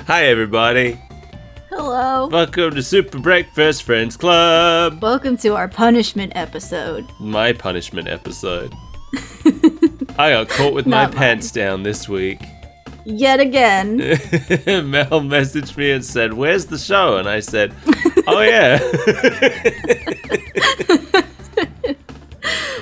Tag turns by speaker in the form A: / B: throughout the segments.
A: Hi, everybody.
B: Hello.
A: Welcome to Super Breakfast Friends Club.
B: Welcome to our punishment episode.
A: My punishment episode. I got caught with my pants down this week.
B: Yet again.
A: Mel messaged me and said, "Where's the show?" And I said, "Oh, yeah."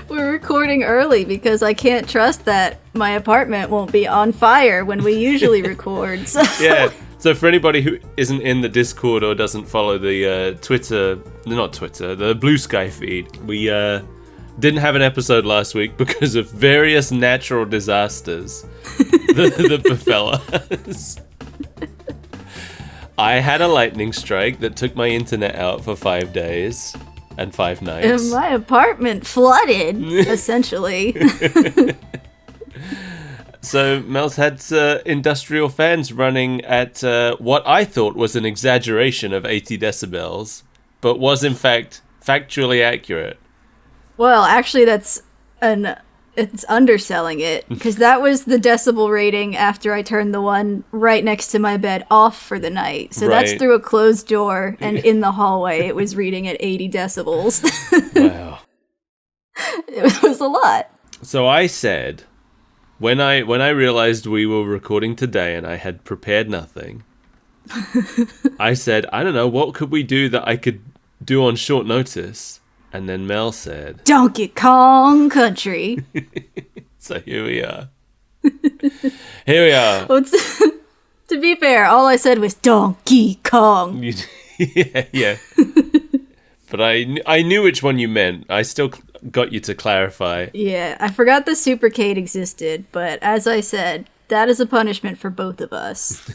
B: We're recording early because I can't trust that my apartment won't be on fire when we usually record. So.
A: Yeah. So for anybody who isn't in the Discord or doesn't follow the the Blue Sky feed, we didn't have an episode last week because of various natural disasters that befell us. I had a lightning strike that took my internet out for 5 days and 5 nights.
B: And my apartment flooded, essentially.
A: So Mel's had industrial fans running at what I thought was an exaggeration of 80 decibels, but was in fact factually accurate.
B: Well, actually, it's underselling it, because that was the decibel rating after I turned the one right next to my bed off for the night. So That's through a closed door, and in the hallway it was reading at 80 decibels.
A: Wow.
B: It was a lot.
A: So I said, when I realized we were recording today and I had prepared nothing, I said, I don't know, what could we do that I could do on short notice? And then Mel said,
B: Donkey Kong Country.
A: So here we are. Here we are.
B: Well, to be fair, all I said was Donkey Kong.
A: Yeah. But I knew which one you meant. I still got you to clarify.
B: Yeah, I forgot the Supercade existed, but as I said, that is a punishment for both of us.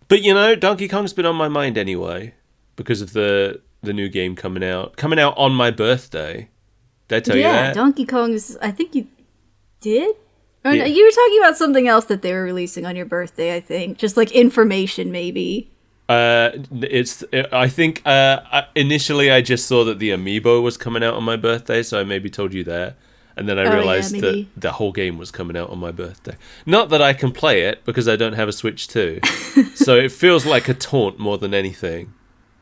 A: But Donkey Kong's been on my mind anyway, because of the new game coming out on my birthday. Did I tell you that?
B: Yeah, Donkey Kong's, I think you did? Oh, yeah. No, you were talking about something else that they were releasing on your birthday, I think. Just like information, maybe.
A: I think initially I just saw that the Amiibo was coming out on my birthday, so I maybe told you that. And then I realized that the whole game was coming out on my birthday. Not that I can play it, because I don't have a Switch 2. So it feels like a taunt more than anything.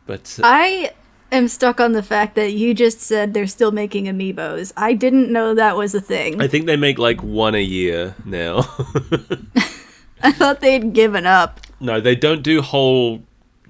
A: But
B: I am stuck on the fact that you just said they're still making Amiibos. I didn't know that was a thing.
A: I think they make like one a year now.
B: I thought they'd given up.
A: No, they don't do whole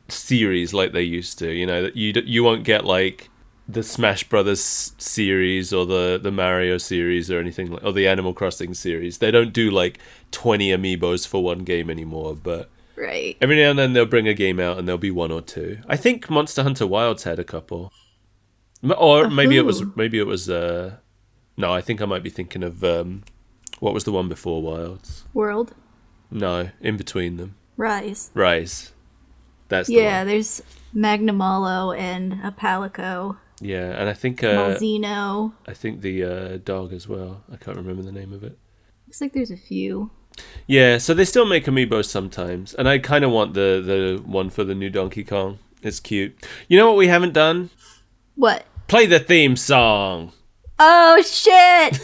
A: series like they used to. You won't get like the Smash Brothers series or the Mario series or anything, or the Animal Crossing series. They don't do like 20 Amiibos for one game anymore, but
B: right.
A: Every now and then they'll bring a game out and there'll be one or two. I think Monster Hunter Wilds had a couple. Or maybe it was no, I think I might be thinking of what was the one before Wilds?
B: World?
A: No, in between them.
B: Rise.
A: That's the one.
B: There's Magnamalo and a Palico.
A: Yeah, and I think
B: Malzeno.
A: I think the dog as well. I can't remember the name of it.
B: Looks like there's a few.
A: Yeah, so they still make Amiibos sometimes, and I kind of want the one for the new Donkey Kong. It's cute. You know what we haven't done?
B: What?
A: Play the theme song.
B: Oh shit!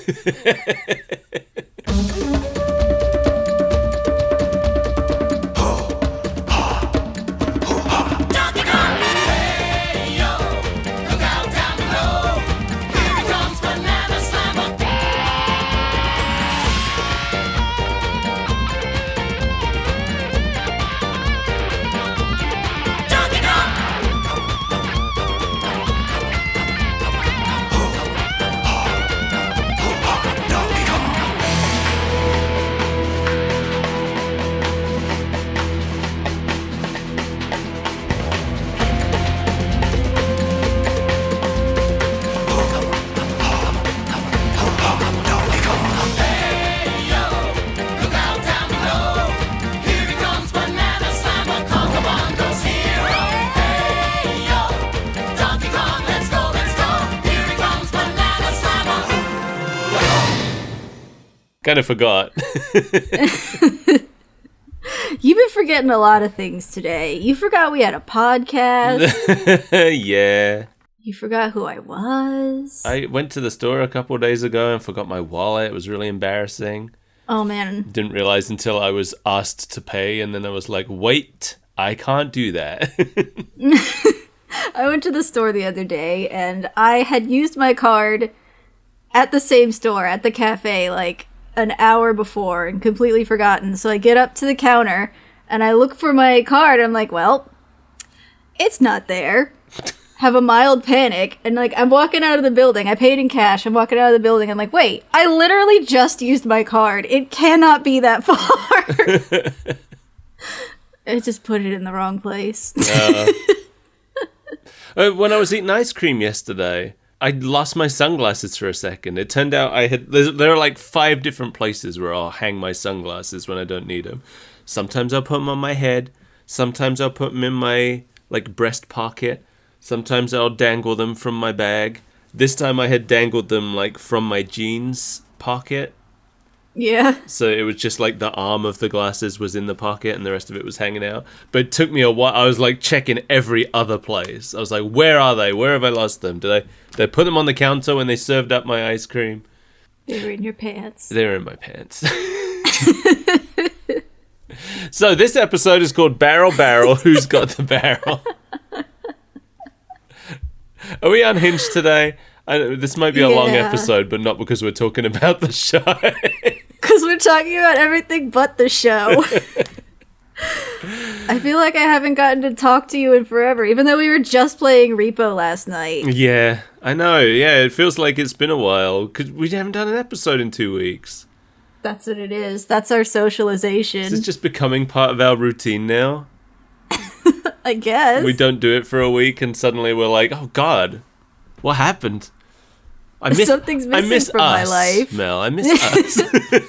A: Kind of forgot.
B: You've been forgetting a lot of things today. You forgot we had a podcast.
A: Yeah.
B: You forgot who I was.
A: I went to the store a couple of days ago and forgot my wallet. It was really embarrassing.
B: Oh, man.
A: Didn't realize until I was asked to pay, and then I was like, wait, I can't do that.
B: I went to the store the other day, and I had used my card at the same store, at the cafe, like an hour before, and completely forgotten. So I get up to the counter, and I look for my card, and I'm like, well, it's not there. Have a mild panic, and like I'm walking out of the building. I paid in cash. I'm walking out of the building. I'm like, wait, I literally just used my card. It cannot be that far. I just put it in the wrong place.
A: When I was eating ice cream yesterday, I lost my sunglasses for a second. It turned out there are like 5 different places where I'll hang my sunglasses when I don't need them. Sometimes I'll put them on my head. Sometimes I'll put them in my like breast pocket. Sometimes I'll dangle them from my bag. This time I had dangled them like from my jeans pocket.
B: Yeah.
A: So it was just like the arm of the glasses was in the pocket and the rest of it was hanging out. But it took me a while. I was like checking every other place. I was like, where are they? Where have I lost them? Did I put them on the counter when they served up my ice cream?
B: They were in your pants.
A: They were in my pants. So this episode is called Barrel Barrel. Who's got the barrel? Are we unhinged today? This might be a long episode, but not because we're talking about the show.
B: Because we're talking about everything but the show. I feel like I haven't gotten to talk to you in forever, even though we were just playing Repo last night.
A: Yeah, I know. Yeah, it feels like it's been a while, because we haven't done an episode in 2 weeks.
B: That's what it is. That's our socialization.
A: This is just becoming part of our routine now.
B: I guess.
A: We don't do it for a week, and suddenly we're like, oh, God, what happened?
B: Something's missing from my life.
A: Mel, I miss us.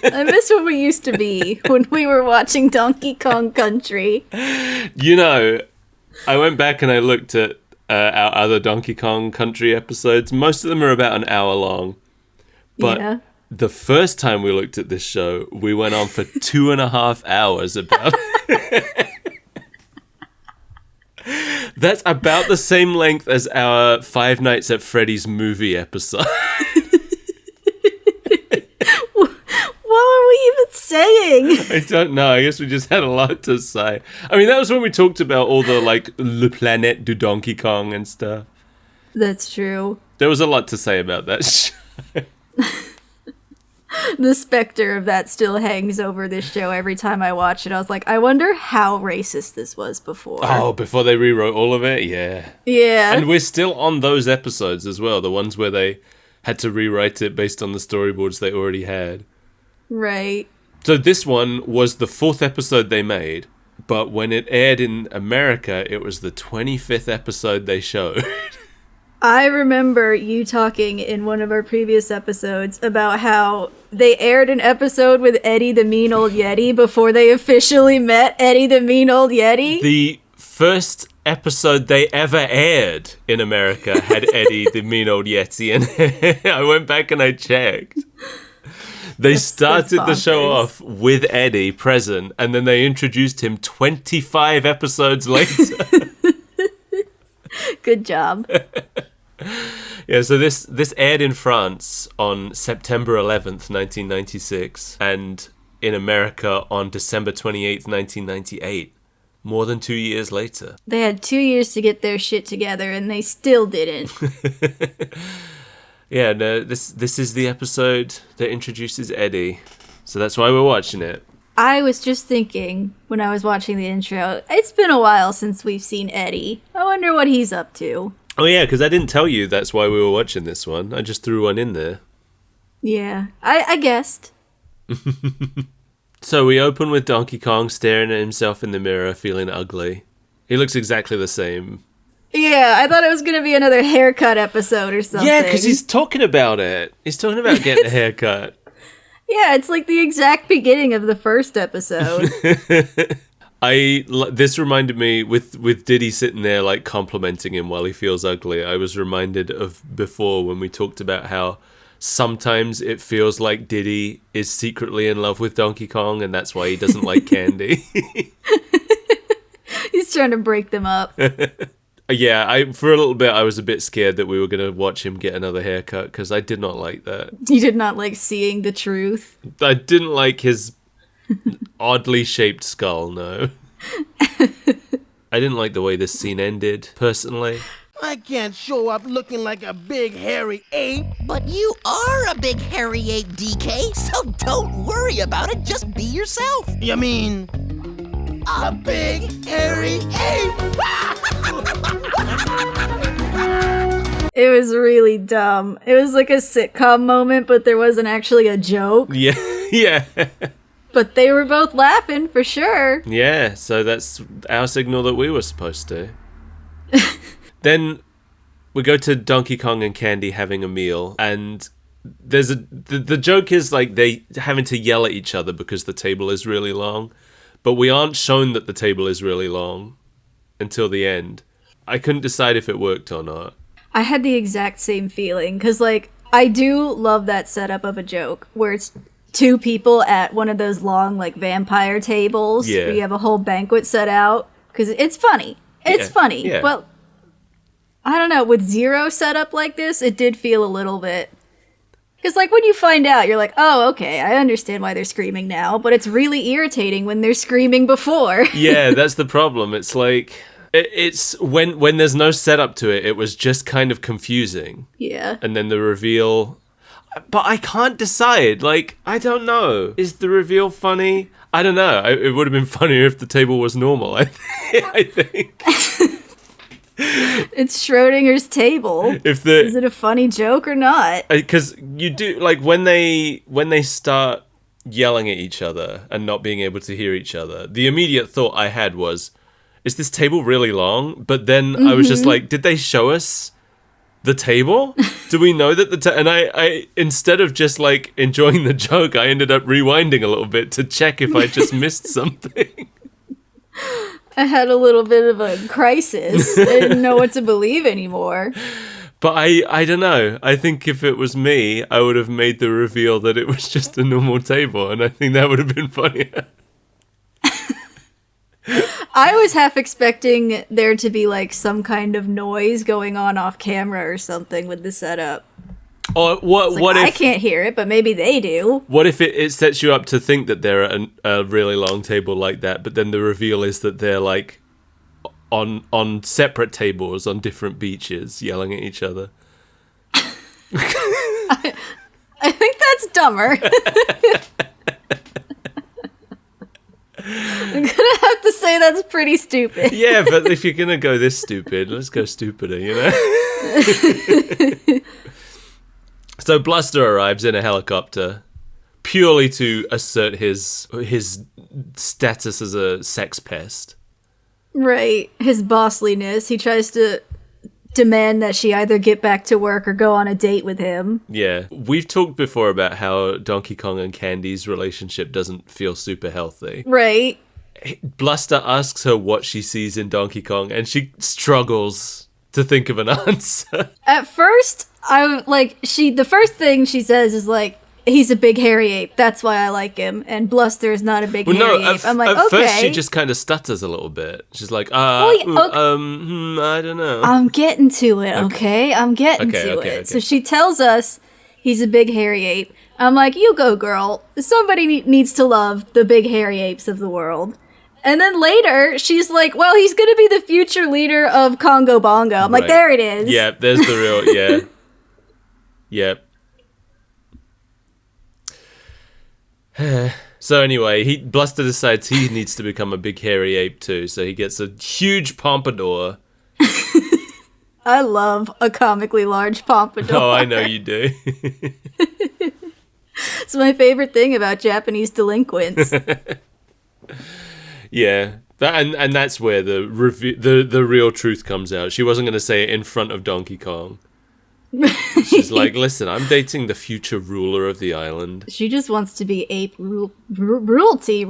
B: I miss what we used to be when we were watching Donkey Kong Country.
A: You know, I went back and I looked at our other Donkey Kong Country episodes. Most of them are about an hour long. But the first time we looked at this show, we went on for 2.5 hours about it. That's about the same length as our Five Nights at Freddy's movie episode.
B: What were we even saying?
A: I don't know. I guess we just had a lot to say. I mean, that was when we talked about all the, like, Le Planète du Donkey Kong and stuff.
B: That's true.
A: There was a lot to say about that show.
B: The specter of that still hangs over this show every time I watch it. I was like, I wonder how racist this was before.
A: Oh, before they rewrote all of it? Yeah.
B: Yeah.
A: And we're still on those episodes as well, the ones where they had to rewrite it based on the storyboards they already had.
B: Right.
A: So this one was the 4th episode they made, but when it aired in America, it was the 25th episode they showed.
B: I remember you talking in one of our previous episodes about how they aired an episode with Eddie the Mean Old Yeti before they officially met Eddie the Mean Old Yeti.
A: The first episode they ever aired in America had Eddie the Mean Old Yeti in it. I went back and I checked. They started the show off with Eddie present, and then they introduced him 25 episodes later.
B: Good job.
A: Yeah, so this aired in France on September 11th, 1996, and in America on December 28th, 1998. More than 2 years later.
B: They had 2 years to get their shit together, and they still didn't.
A: Yeah, no, this is the episode that introduces Eddie, so that's why we're watching it.
B: I was just thinking, when I was watching the intro, it's been a while since we've seen Eddie. I wonder what he's up to.
A: Oh yeah, because I didn't tell you that's why we were watching this one. I just threw one in there.
B: Yeah, I guessed.
A: So we open with Donkey Kong staring at himself in the mirror, feeling ugly. He looks exactly the same.
B: Yeah, I thought it was going to be another haircut episode or something.
A: Yeah, because he's talking about it. He's talking about getting a haircut.
B: Yeah, it's like the exact beginning of the first episode.
A: This reminded me, with Diddy sitting there like complimenting him while he feels ugly, I was reminded of before when we talked about how sometimes it feels like Diddy is secretly in love with Donkey Kong and that's why he doesn't like candy.
B: He's trying to break them up.
A: Yeah, for a little bit, I was a bit scared that we were going to watch him get another haircut, because I did not like that.
B: You did not like seeing the truth?
A: I didn't like his oddly shaped skull, no. I didn't like the way this scene ended, personally.
C: I can't show up looking like a big hairy ape.
D: But you are a big hairy ape, DK, so don't worry about it. Just be yourself.
C: You mean a big hairy ape?
B: It was really dumb. It was like a sitcom moment, but there wasn't actually a joke.
A: Yeah, yeah.
B: But they were both laughing, for sure.
A: Yeah, so that's our signal that we were supposed to. Then we go to Donkey Kong and Candy having a meal, and there's the joke is like they having to yell at each other because the table is really long, but we aren't shown that the table is really long until the end. I couldn't decide if it worked or not.
B: I had the exact same feeling, because, like, I do love that setup of a joke, where it's two people at one of those long, like, vampire tables, where you have a whole banquet set out, because it's funny. It's funny, but I don't know, with zero setup like this, it did feel a little bit... Because, like, when you find out, you're like, oh, okay, I understand why they're screaming now, but it's really irritating when they're screaming before.
A: Yeah, that's the problem. It's like... It's when there's no setup to it, it was just kind of confusing.
B: Yeah.
A: And then the reveal... But I can't decide. Like, I don't know. Is the reveal funny? I don't know. It would have been funnier if the table was normal, I think.
B: It's Schrodinger's table. Is it a funny joke or not?
A: Because you do, like, when they start yelling at each other and not being able to hear each other, the immediate thought I had was, is this table really long? But then I was just like, did they show us the table? Do we know that and I instead of just like enjoying the joke, I ended up rewinding a little bit to check if I just missed something.
B: I had a little bit of a crisis. I didn't know what to believe anymore.
A: But I don't know. I think if it was me, I would have made the reveal that it was just a normal table, and I think that would have been funnier.
B: I was half expecting there to be like some kind of noise going on off camera or something with the setup.
A: Or what if
B: I can't hear it, but maybe they do.
A: What if it sets you up to think that they're at a really long table like that, but then the reveal is that they're like on separate tables on different beaches yelling at each other?
B: I think that's dumber. I'm gonna have to say that's pretty stupid.
A: Yeah, but if you're gonna go this stupid, let's go stupider, you know? So Bluster arrives in a helicopter purely to assert his status as a sex pest.
B: Right. His bossliness. He tries to demand that she either get back to work or go on a date with him.
A: Yeah. We've talked before about how Donkey Kong and Candy's relationship doesn't feel super healthy.
B: Right.
A: Bluster asks her what she sees in Donkey Kong, and she struggles to think of an answer. At
B: first, the first thing she says is like, he's a big hairy ape. That's why I like him. And Bluster is not a big hairy ape. I'm like,
A: at
B: okay.
A: First she just kind of stutters a little bit. She's like, I don't know.
B: I'm getting to it, okay? I'm getting to it. Okay. So she tells us he's a big hairy ape. I'm like, you go, girl. Somebody needs to love the big hairy apes of the world. And then later, she's like, well, he's going to be the future leader of Congo Bongo. I'm like, there it is.
A: Yeah, there's the real, yeah. Yep. So anyway, Bluster decides he needs to become a big hairy ape too, so he gets a huge pompadour.
B: I love a comically large pompadour.
A: Oh, I know you do.
B: It's my favorite thing about Japanese delinquents.
A: Yeah, and that's where the real truth comes out. She wasn't going to say it in front of Donkey Kong. She's like, listen, I'm dating the future ruler of the island.
B: She just wants to be ape royalty.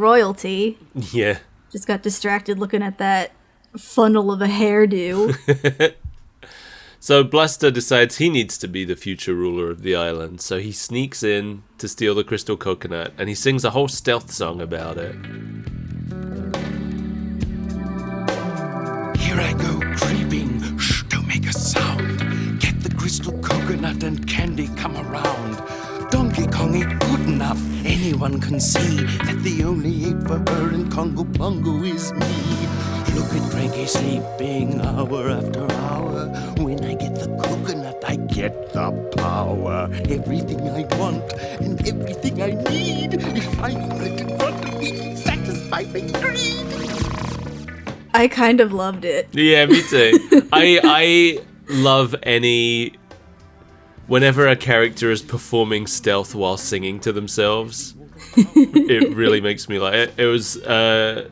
A: Yeah.
B: Just got distracted looking at that funnel of a hairdo.
A: So Bluster decides he needs to be the future ruler of the island, so he sneaks in to steal the crystal coconut, and he sings a whole stealth song about it.
C: Here I go creeping crystal coconut and candy come around. Donkey Kong ain't good enough. Anyone can see that the only ape for her in Congo Bongo is me. Look at Cranky sleeping hour after hour. When I get the coconut, I get the power. Everything I want and everything I need is shining right in front of me to satisfy my greed.
B: I kind of loved it.
A: Yeah, me too. I love whenever a character is performing stealth while singing to themselves. It really makes me like it. It was The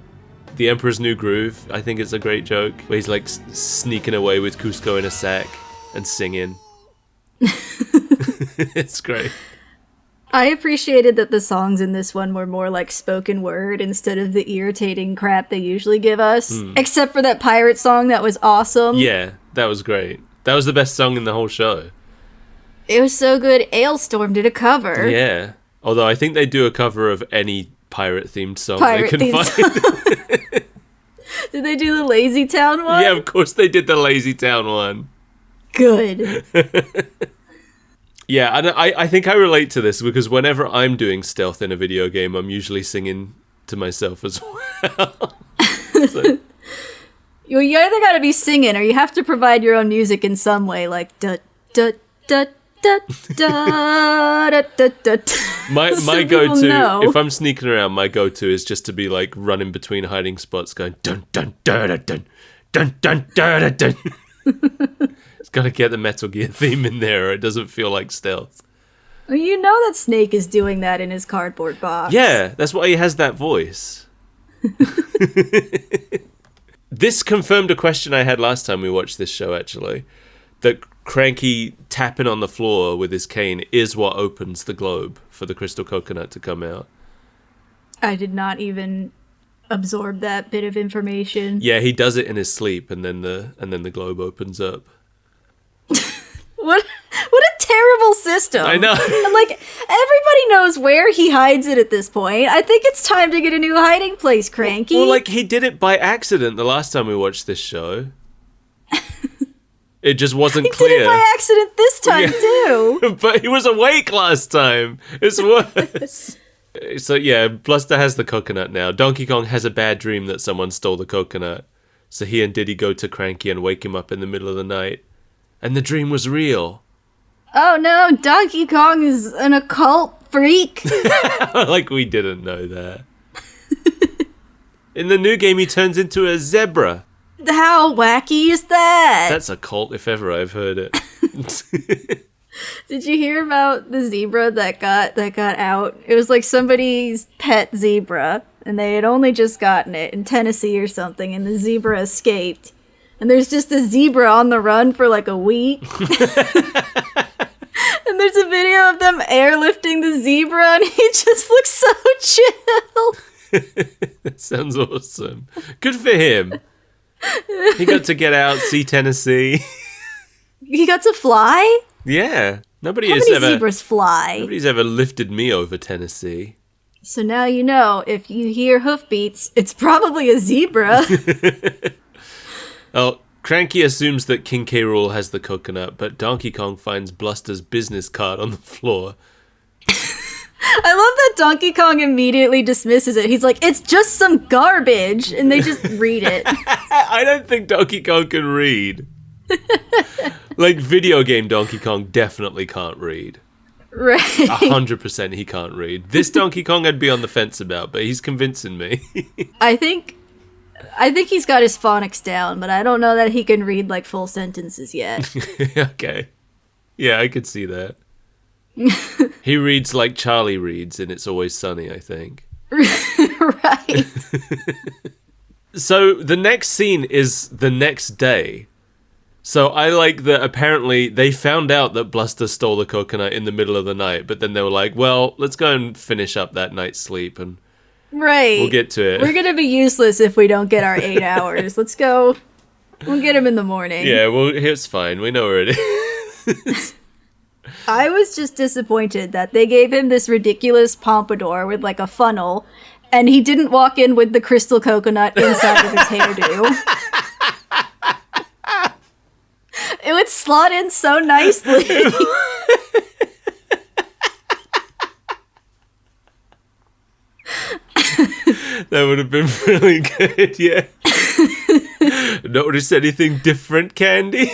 A: Emperor's New Groove. I think it's a great joke where he's like sneaking away with Cusco in a sack and singing. It's great.
B: I appreciated that the songs in this one were more like spoken word instead of the irritating crap they usually give us. Except for that pirate song that was awesome.
A: Yeah, that was great. That was the best song in the whole show.
B: It was so good. Ailstorm did a cover.
A: Yeah. Although I think they do a cover of any pirate-themed song they can find.
B: Did they do the Lazy Town one?
A: Yeah, of course they did the Lazy Town one.
B: Good.
A: Yeah, and I think I relate to this because whenever I'm doing stealth in a video game, I'm usually singing to myself as well. So.
B: You either gotta be singing or you have to provide your own music in some way, like da da da da da da da da.
A: My go-to, if I'm sneaking around, my go-to is just to be like running between hiding spots, going dun dun dun dun dun dun dun dun dun. It's gotta get the Metal Gear theme in there, or it doesn't feel like stealth.
B: Well, you know that Snake is doing that in his cardboard box.
A: Yeah, that's why he has that voice. This confirmed a question I had last time we watched this show, actually. That Cranky tapping on the floor with his cane is what opens the globe for the crystal coconut to come out.
B: I did not even absorb that bit of information.
A: Yeah, he does it in his sleep, and then the globe opens up.
B: What a terrible system.
A: I know.
B: And like, everybody knows where he hides it at this point. I think it's time to get a new hiding place, Cranky.
A: Well, like, he did it by accident the last time we watched this show. It just wasn't clear.
B: He did it by accident this time, too.
A: But he was awake last time. It's worse. So, yeah, Bluster has the coconut now. Donkey Kong has a bad dream that someone stole the coconut. So he and Diddy go to Cranky and wake him up in the middle of the night. And the dream was real.
B: Oh no, Donkey Kong is an occult freak.
A: Like we didn't know that. In the new game, he turns into a zebra.
B: How wacky is that?
A: That's a cult if ever I've heard it.
B: Did you hear about the zebra that got out? It was like somebody's pet zebra, and they had only just gotten it in Tennessee or something, and the zebra escaped. And there's just a zebra on the run for like a week. And there's a video of them airlifting the zebra, and he just looks so chill.
A: That sounds awesome. Good for him. He got to get out, see Tennessee.
B: He got to fly?
A: Yeah. How many
B: zebras fly?
A: Nobody's ever lifted me over Tennessee.
B: So now you know, if you hear hoofbeats, it's probably a zebra.
A: Oh, Cranky assumes that King K. Rool has the coconut, but Donkey Kong finds Bluster's business card on the floor.
B: I love that Donkey Kong immediately dismisses it. He's like, it's just some garbage, and they just read it.
A: I don't think Donkey Kong can read. Like, video game Donkey Kong definitely can't read.
B: Right.
A: 100% he can't read. This Donkey Kong I'd be on the fence about, but he's convincing me.
B: I think he's got his phonics down, but I don't know that he can read like full sentences yet.
A: Okay. Yeah, I could see that. He reads like Charlie reads in It's Always Sunny, I think.
B: Right.
A: So the next scene is the next day. So I like that apparently they found out that Bluster stole the coconut in the middle of the night, but then they were like, well, let's go and finish up that night's sleep and
B: right.
A: We'll get to it.
B: We're going to be useless if we don't get our 8 hours. Let's go. We'll get him in the morning.
A: Yeah, well, it's fine. We know where it is.
B: I was just disappointed that they gave him this ridiculous pompadour with like a funnel, and he didn't walk in with the crystal coconut inside of his hairdo. It would slot in so nicely.
A: That would have been really good, yeah. Notice anything different, Candy?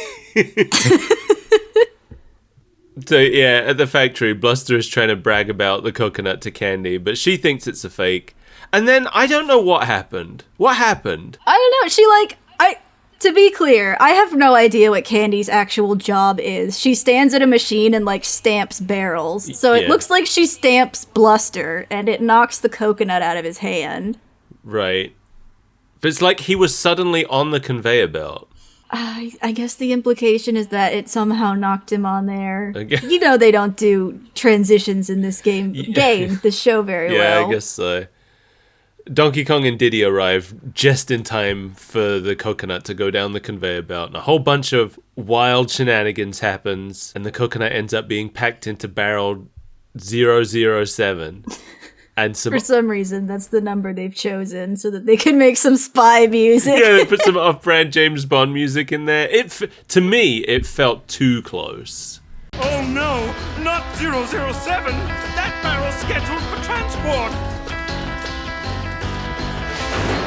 A: So, yeah, at the factory, Bluster is trying to brag about the coconut to Candy, but she thinks it's a fake. And then, I don't know what happened. What happened?
B: I don't know. To be clear, I have no idea what Candy's actual job is. She stands at a machine and, stamps barrels. So it looks like she stamps Bluster, and it knocks the coconut out of his hand.
A: Right. But it's like he was suddenly on the conveyor belt.
B: I guess the implication is that it somehow knocked him on there. You know they don't do transitions in this the show very well.
A: Yeah, I guess so. Donkey Kong and Diddy arrive just in time for the coconut to go down the conveyor belt, and a whole bunch of wild shenanigans happens, and the coconut ends up being packed into barrel 007. And for
B: some reason, that's the number they've chosen so that they can make some spy music.
A: Yeah, they put some off-brand James Bond music in there. To me, it felt too close.
C: Oh no, not 007! That barrel's scheduled for transport!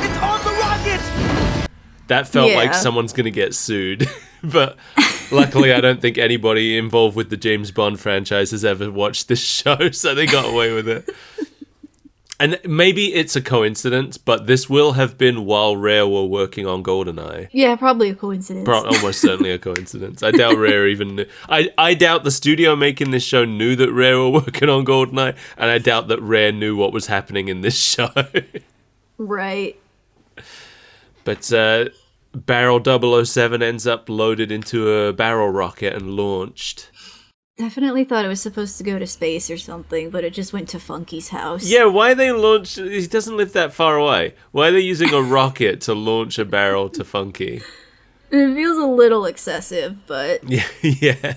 C: It's on the rocket!
A: That felt like someone's gonna get sued. But luckily, I don't think anybody involved with the James Bond franchise has ever watched this show, so they got away with it. And maybe it's a coincidence, but this will have been while Rare were working on GoldenEye.
B: Yeah, probably a coincidence.
A: Almost certainly a coincidence. I doubt Rare even knew. I doubt the studio making this show knew that Rare were working on GoldenEye, and I doubt that Rare knew what was happening in this show.
B: Right.
A: But Barrel 007 ends up loaded into a barrel rocket and launched.
B: Definitely thought it was supposed to go to space or something, but it just went to Funky's house.
A: Yeah, why they launch... He doesn't live that far away. Why are they using a rocket to launch a barrel to Funky?
B: It feels a little excessive, but...
A: Yeah.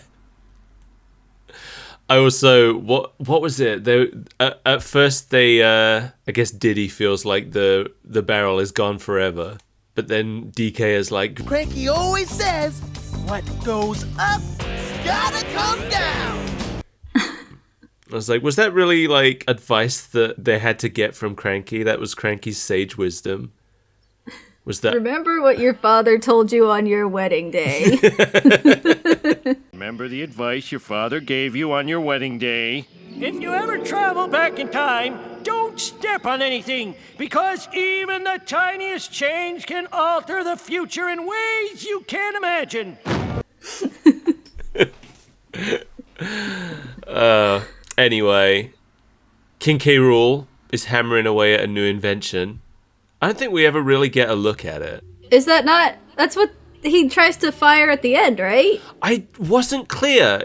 A: I also... What was it? They at first, I guess Diddy feels like the barrel is gone forever. But then DK is like...
D: Cranky always says, what goes up gotta come down.
A: I was like, was that really advice that they had to get from Cranky? That was Cranky's sage wisdom. Was that?
B: Remember what your father told you on your wedding day.
E: Remember the advice your father gave you on your wedding day? If you ever travel back in time, don't step on anything, because even the tiniest change can alter the future in ways you can't imagine.
A: Anyway, King K. Rool is hammering away at a new invention. I don't think we ever really get a look at it.
B: Is that not... That's what he tries to fire at the end, right?
A: I wasn't clear.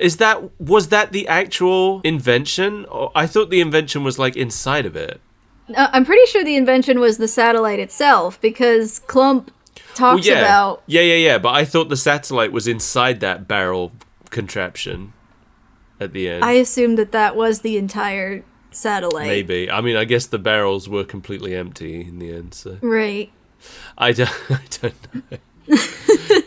A: Was that the actual invention? Or I thought the invention was inside of it.
B: I'm pretty sure the invention was the satellite itself, because Clump talks about...
A: Yeah, but I thought the satellite was inside that barrel contraption at the end.
B: I assumed that was the entire satellite.
A: Maybe. I mean, I guess the barrels were completely empty in the end, so...
B: Right.
A: I don't know.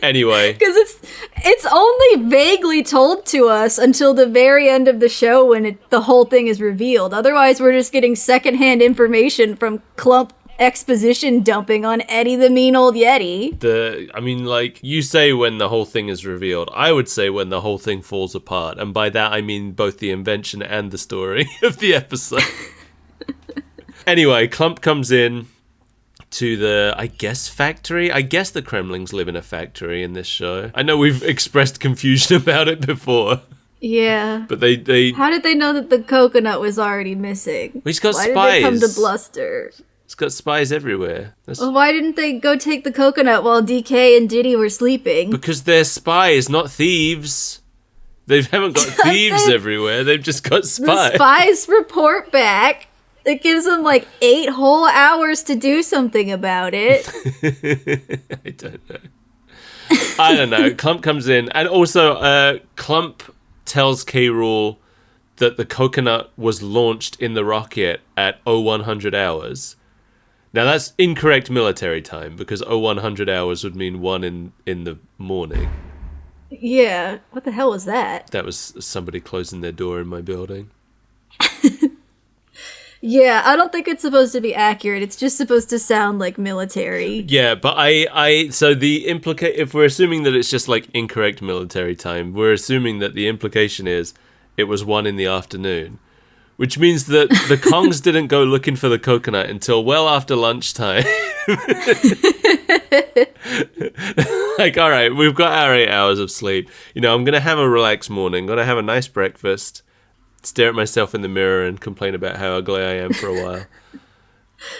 A: Anyway.
B: Because it's only vaguely told to us until the very end of the show when the whole thing is revealed. Otherwise, we're just getting secondhand information from Clump exposition dumping on Eddie the mean old Yeti.
A: You say when the whole thing is revealed. I would say when the whole thing falls apart. And by that, I mean both the invention and the story of the episode. Anyway, Clump comes in to the, factory. I guess the Kremlings live in a factory in this show. I know we've expressed confusion about it before.
B: Yeah.
A: But they...
B: How did they know that the coconut was already missing?
A: He's got spies.
B: Why did they come to Bluster?
A: It's got spies everywhere.
B: Well, why didn't they go take the coconut while DK and Diddy were sleeping?
A: Because they're spies, not thieves. They haven't got thieves everywhere. They've just got spies.
B: The spies report back. It gives them 8 whole hours to do something about it.
A: I don't know. Clump comes in. And also, Clump tells K. Rool that the coconut was launched in the rocket at 0100 hours. Now, that's incorrect military time, because 0100 hours would mean 1 in the morning.
B: Yeah, what the hell was that?
A: That was somebody closing their door in my building.
B: Yeah, I don't think it's supposed to be accurate. It's just supposed to sound like military.
A: Yeah, but so the if we're assuming that it's just like incorrect military time, we're assuming that the implication is it was 1 p.m, which means that the Kongs didn't go looking for the coconut until well after lunchtime. Like, all right, we've got our 8 hours of sleep. I'm going to have a relaxed morning, going to have a nice breakfast, stare at myself in the mirror and complain about how ugly I am for a while.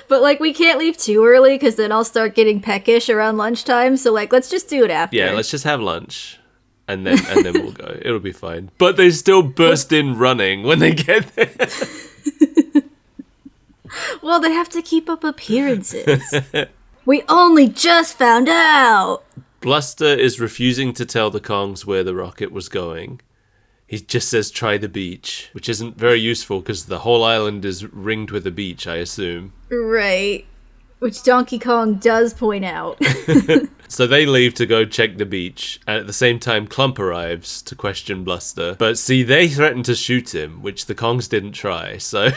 B: But, like, we can't leave too early because then I'll start getting peckish around lunchtime. So, like, let's just do it after.
A: Yeah, let's just have lunch. And then we'll go. It'll be fine. But they still burst in running when they get there.
B: Well, they have to keep up appearances. We only just found out.
A: Bluster is refusing to tell the Kongs where the rocket was going. He just says, try the beach, which isn't very useful because the whole island is ringed with a beach, I assume.
B: Right. Which Donkey Kong does point out.
A: So they leave to go check the beach, and at the same time Clump arrives to question Bluster. But see, they threaten to shoot him, which the Kongs didn't try, so...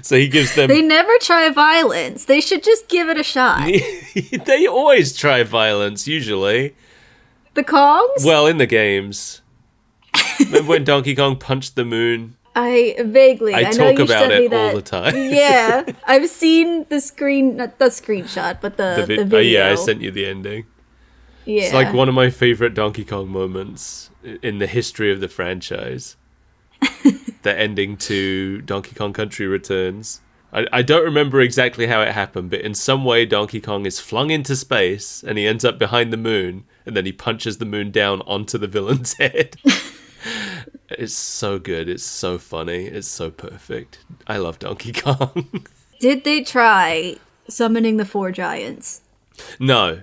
A: So he gives them...
B: They never try violence. They should just give it a shot.
A: They always try violence, usually.
B: The Kongs?
A: Well, in the games. Remember when Donkey Kong punched the moon?
B: I know
A: talk
B: you
A: about
B: sent me
A: it
B: that.
A: all the time.
B: Yeah, I've seen not the screenshot, but the video.
A: Yeah, I sent you the ending.
B: Yeah.
A: It's like one of my favorite Donkey Kong moments in the history of the franchise. The ending to Donkey Kong Country Returns. I don't remember exactly how it happened, but in some way Donkey Kong is flung into space and he ends up behind the moon, and then he punches the moon down onto the villain's head. It's so good. It's so funny. It's so perfect. I love Donkey Kong.
B: Did they try summoning the 4 giants?
A: No,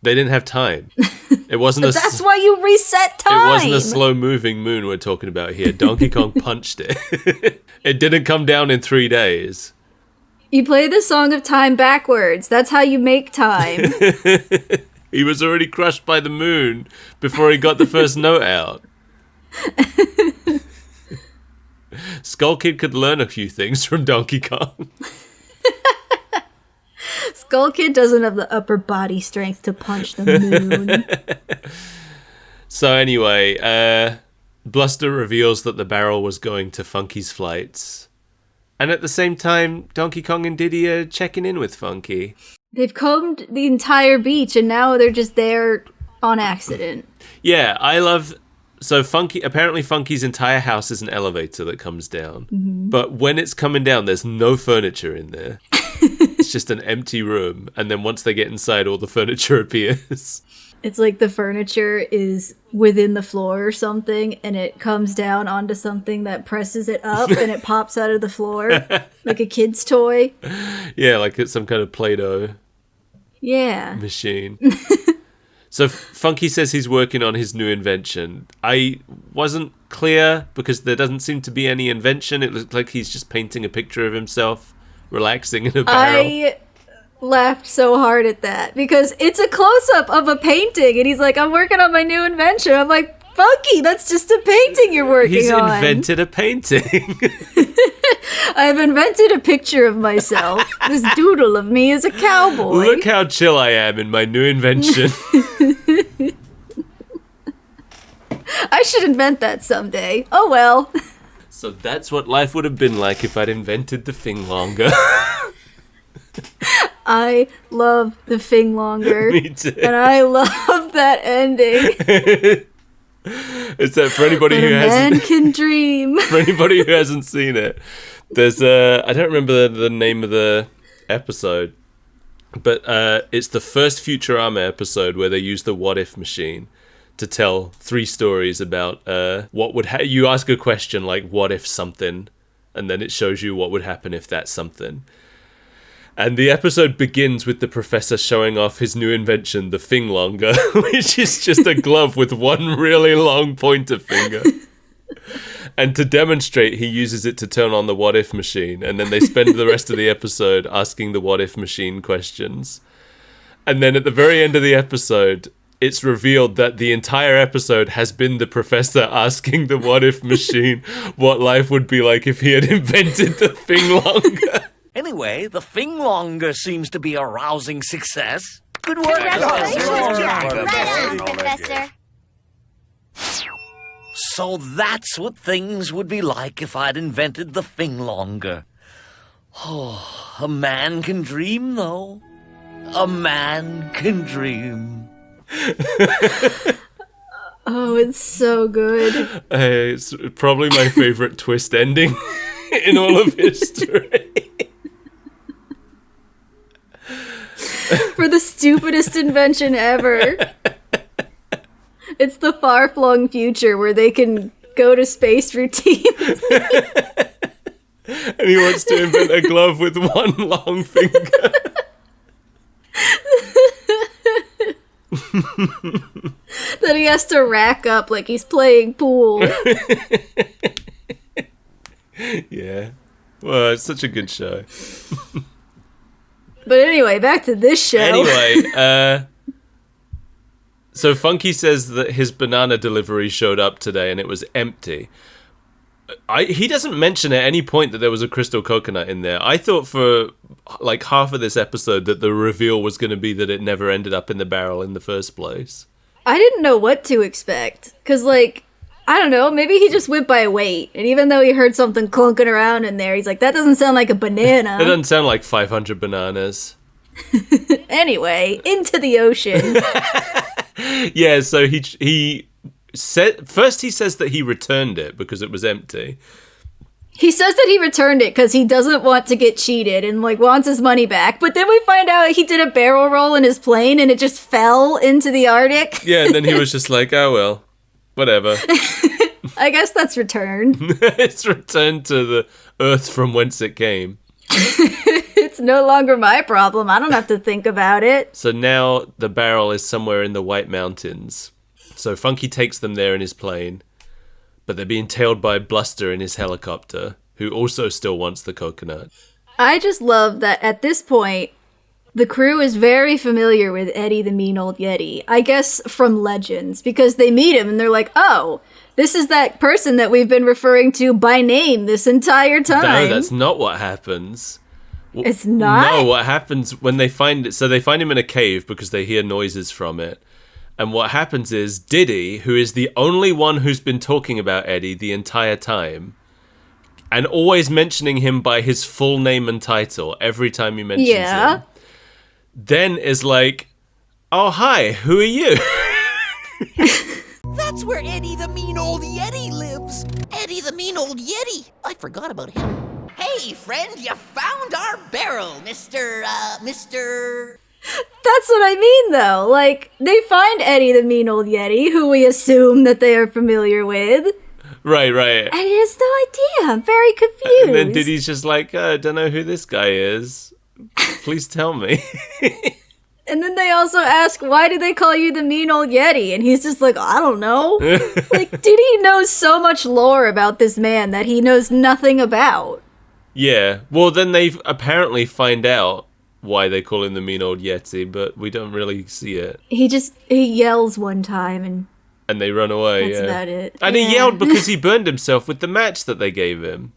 A: they didn't have time. It wasn't
B: That's why you reset time.
A: It wasn't a slow-moving moon we're talking about here. Donkey Kong punched it. It didn't come down in 3 days.
B: You play the Song of Time backwards. That's how you make time.
A: He was already crushed by the moon before he got the first note out. Skull Kid could learn a few things from Donkey Kong.
B: Skull Kid doesn't have the upper body strength to punch the moon.
A: So anyway, Bluster reveals that the barrel was going to Funky's flights. And at the same time, Donkey Kong and Diddy are checking in with Funky.
B: They've combed the entire beach and now they're just there on accident.
A: Yeah, I love... So apparently Funky's entire house is an elevator that comes down. Mm-hmm. But when it's coming down, there's no furniture in there. It's just an empty room. And then once they get inside, all the furniture appears.
B: It's like the furniture is within the floor or something, and it comes down onto something that presses it up, and it pops out of the floor. Like a kid's toy.
A: Yeah, like it's some kind of Play-Doh machine. So Funky says he's working on his new invention. I wasn't clear because there doesn't seem to be any invention. It looked like he's just painting a picture of himself relaxing in a barrel.
B: I laughed so hard at that because it's a close-up of a painting and he's like, I'm working on my new invention. I'm like, Funky, that's just a painting you're working on.
A: He's invented a painting.
B: I've invented a picture of myself. This doodle of me is a cowboy.
A: Look how chill I am in my new invention.
B: I should invent that someday. Oh well.
A: So that's what life would have been like if I'd invented the thing longer.
B: I love the thing longer.
A: Me too.
B: And I love that ending.
A: It's that for anybody who hasn't...
B: Man can dream.
A: For anybody who hasn't seen it, there's I don't remember the name of the episode, but it's the first Futurama episode where they use the what if machine to tell 3 stories about what would you ask a question like what if something, and then it shows you what would happen if that's something. And the episode begins with the professor showing off his new invention, the Finglonger, which is just a glove with one really long pointer finger. And to demonstrate, he uses it to turn on the what-if machine. And then they spend the rest of the episode asking the what-if machine questions. And then at the very end of the episode, it's revealed that the entire episode has been the professor asking the what if machine what life would be like if he had invented the thing longer.
F: Anyway, the thing longer seems to be a rousing success. Good work.
G: Right on, Professor.
F: So that's what things would be like if I'd invented the thing longer. Oh, a man can dream, though. A man can dream.
B: Oh, it's so good.
A: It's probably my favorite twist ending in all of history.
B: For the stupidest invention ever. It's the far-flung future where they can go to space routine.
A: And he wants to invent a glove with one long finger.
B: That he has to rack up like he's playing pool.
A: Yeah. Well, it's such a good show.
B: But anyway, back to this show.
A: Anyway, so Funky says that his banana delivery showed up today and it was empty. He doesn't mention at any point that there was a crystal coconut in there. I thought for like half of this episode that the reveal was going to be that it never ended up in the barrel in the first place.
B: I didn't know what to expect. Because, like, I don't know, maybe he just went by weight. And even though he heard something clunking around in there, he's like, that doesn't sound like a banana.
A: It doesn't sound like 500 bananas.
B: Anyway, into the ocean.
A: Yeah, so he said first he says that he returned it because it was empty.
B: He says that he returned it because he doesn't want to get cheated and, like, wants his money back. But then we find out he did a barrel roll in his plane and it just fell into the Arctic.
A: Yeah, and then he was just like, oh, well, whatever.
B: I guess that's returned.
A: It's returned to the earth from whence it came.
B: It's no longer my problem. I don't have to think about it.
A: So now the barrel is somewhere in the White Mountains. So Funky takes them there in his plane, but they're being tailed by Bluster in his helicopter, who also still wants the coconut.
B: I just love that at this point, the crew is very familiar with Eddie the Mean Old Yeti. I guess from Legends, because they meet him and they're like, oh, this is that person that we've been referring to by name this entire time.
A: No, that's not what happens.
B: It's not?
A: No, what happens when they find it, so they find him in a cave because they hear noises from it. And what happens is Diddy, who is the only one who's been talking about Eddie the entire time, and always mentioning him by his full name and title every time he mentions him, then is like, oh, hi, who are you?
D: That's where Eddie the Mean Old Yeti lives. Eddie the Mean Old Yeti. I forgot about him. Hey, friend, you found our barrel, Mr.
B: That's what I mean, though. Like, they find Eddie the Mean Old Yeti, who we assume that they are familiar with.
A: Right.
B: And he has no idea. I'm very confused.
A: And then Diddy's just like, I don't know who this guy is. Please tell me.
B: And then they also ask, why do they call you the Mean Old Yeti? And he's just like, I don't know. Like, Diddy knows so much lore about this man that he knows nothing about.
A: Yeah. Well, then they apparently find out why they call him the Mean Old Yeti, but we don't really see it.
B: He yells one time
A: and they run away.
B: That's about it.
A: And he yelled because he burned himself with the match that they gave him.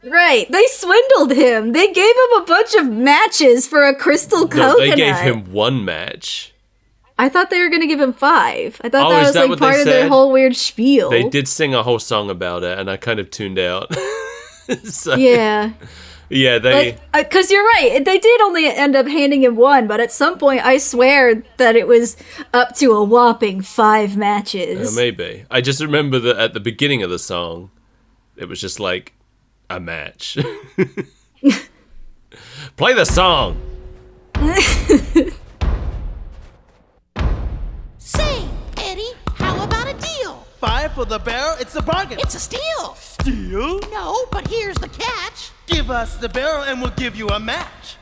B: Right, they swindled him. They gave him a bunch of matches for a crystal coconut.
A: No, they gave him one match.
B: I thought they were going to give him 5. I thought
A: Oh,
B: that
A: is
B: was
A: that
B: like
A: what
B: part
A: they
B: of their
A: said?
B: whole weird spiel.
A: They did sing a whole song about it, and I kind of tuned out. So,
B: yeah.
A: Yeah, they...
B: Because you're right, they did only end up handing him 1, but at some point I swear that it was up to a whopping 5 matches.
A: Maybe. I just remember that at the beginning of the song, it was just like a match. Play the song!
D: Say, Eddie, how about a deal?
H: 5 for the barrel, it's a bargain.
D: It's a steal.
H: Steal?
D: No, but here's the catch.
H: Give us the barrel and we'll give you a match.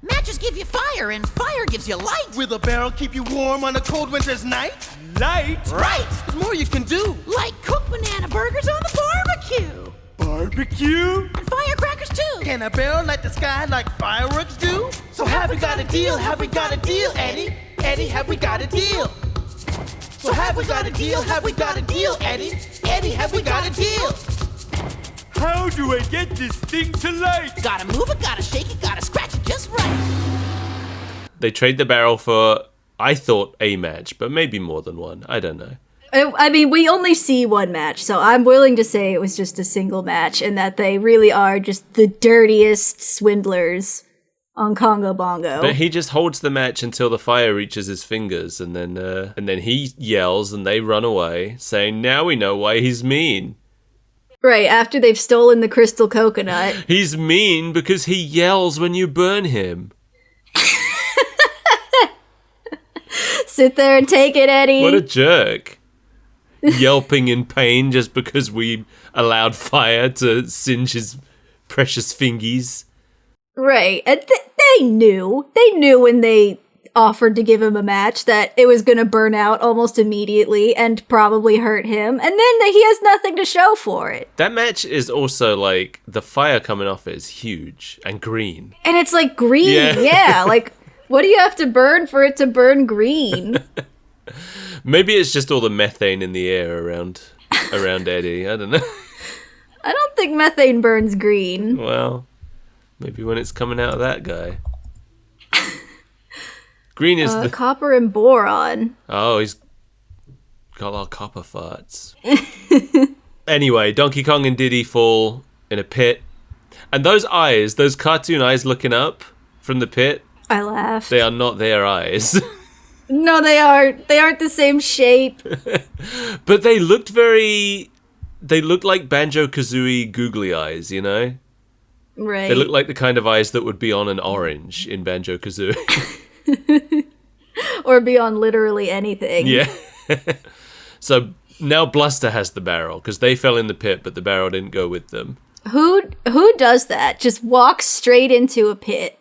D: Matches give you fire, and fire gives you light.
H: Will the barrel keep you warm on a cold winter's night? Light?
D: Right.
H: There's more you can do.
D: Like cook banana burgers on the barbecue.
H: Barbecue?
D: And firecrackers too.
H: Can a barrel light the sky like fireworks do? So have we got a deal? Have we got a deal, Eddie? Eddie, have we got a deal? So have we got a deal? Have we got a deal, Eddie? Eddie, have we got a deal?
I: How do I get this thing to life?
D: Gotta move it, gotta shake it, gotta scratch it just right.
A: They trade the barrel for, I thought, a match, but maybe more than one. I don't know.
B: I mean, we only see one match, so I'm willing to say it was just a single match and that they really are just the dirtiest swindlers on Congo Bongo.
A: But he just holds the match until the fire reaches his fingers, and then he yells and they run away, saying, now we know why he's mean.
B: Right, after they've stolen the crystal coconut.
A: He's mean because he yells when you burn him.
B: Sit there and take it, Eddie.
A: What a jerk. Yelping in pain just because we allowed fire to singe his precious fingies.
B: Right, and they knew. They knew when they offered to give him a match that it was going to burn out almost immediately and probably hurt him, and then he has nothing to show for it.
A: That match is also like, the fire coming off it is huge and green.
B: And it's like green, yeah. Like, what do you have to burn for it to burn green?
A: Maybe it's just all the methane in the air around Eddie. I don't know.
B: I don't think methane burns green.
A: Well, maybe when it's coming out of that guy. Green is the
B: copper and boron.
A: Oh, he's got a lot of copper farts. Anyway, Donkey Kong and Diddy fall in a pit. And those eyes, those cartoon eyes looking up from the pit.
B: I laughed.
A: They are not their eyes.
B: No, they aren't. They aren't the same shape.
A: But they looked like Banjo-Kazooie googly eyes, you know?
B: Right.
A: They look like the kind of eyes that would be on an orange in Banjo-Kazooie.
B: Or be on literally anything.
A: Yeah. So now Bluster has the barrel, because they fell in the pit, but the barrel didn't go with them.
B: Who does that? Just walks straight into a pit.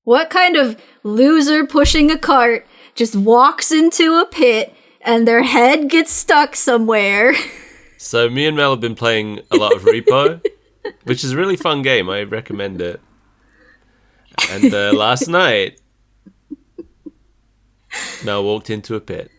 B: What kind of loser pushing a cart just walks into a pit and their head gets stuck somewhere?
A: So me and Mel have been playing a lot of Repo, which is a really fun game. I recommend it. And last night, Mel walked into a pit.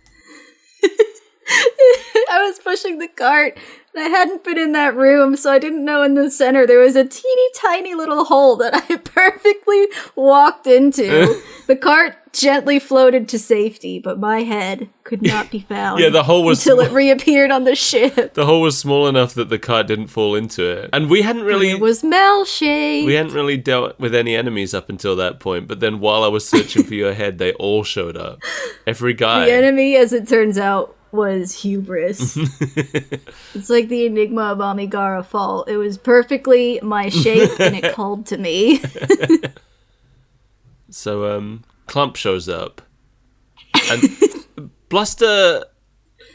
B: I was pushing the cart, and I hadn't been in that room, so I didn't know in the center there was a teeny tiny little hole that I perfectly walked into. The cart gently floated to safety, but my head could not be found.
A: Yeah, the hole was
B: until it reappeared on the ship.
A: The hole was small enough that the cart didn't fall into it. And we hadn't really...
B: It was Mel-shaped.
A: We hadn't really dealt with any enemies up until that point, but then while I was searching for your head, they all showed up. Every guy.
B: The enemy, as it turns out, was hubris. It's like the Enigma of Amigara Fall. It was perfectly my shape, and it called to me.
A: So, Clump shows up, and Bluster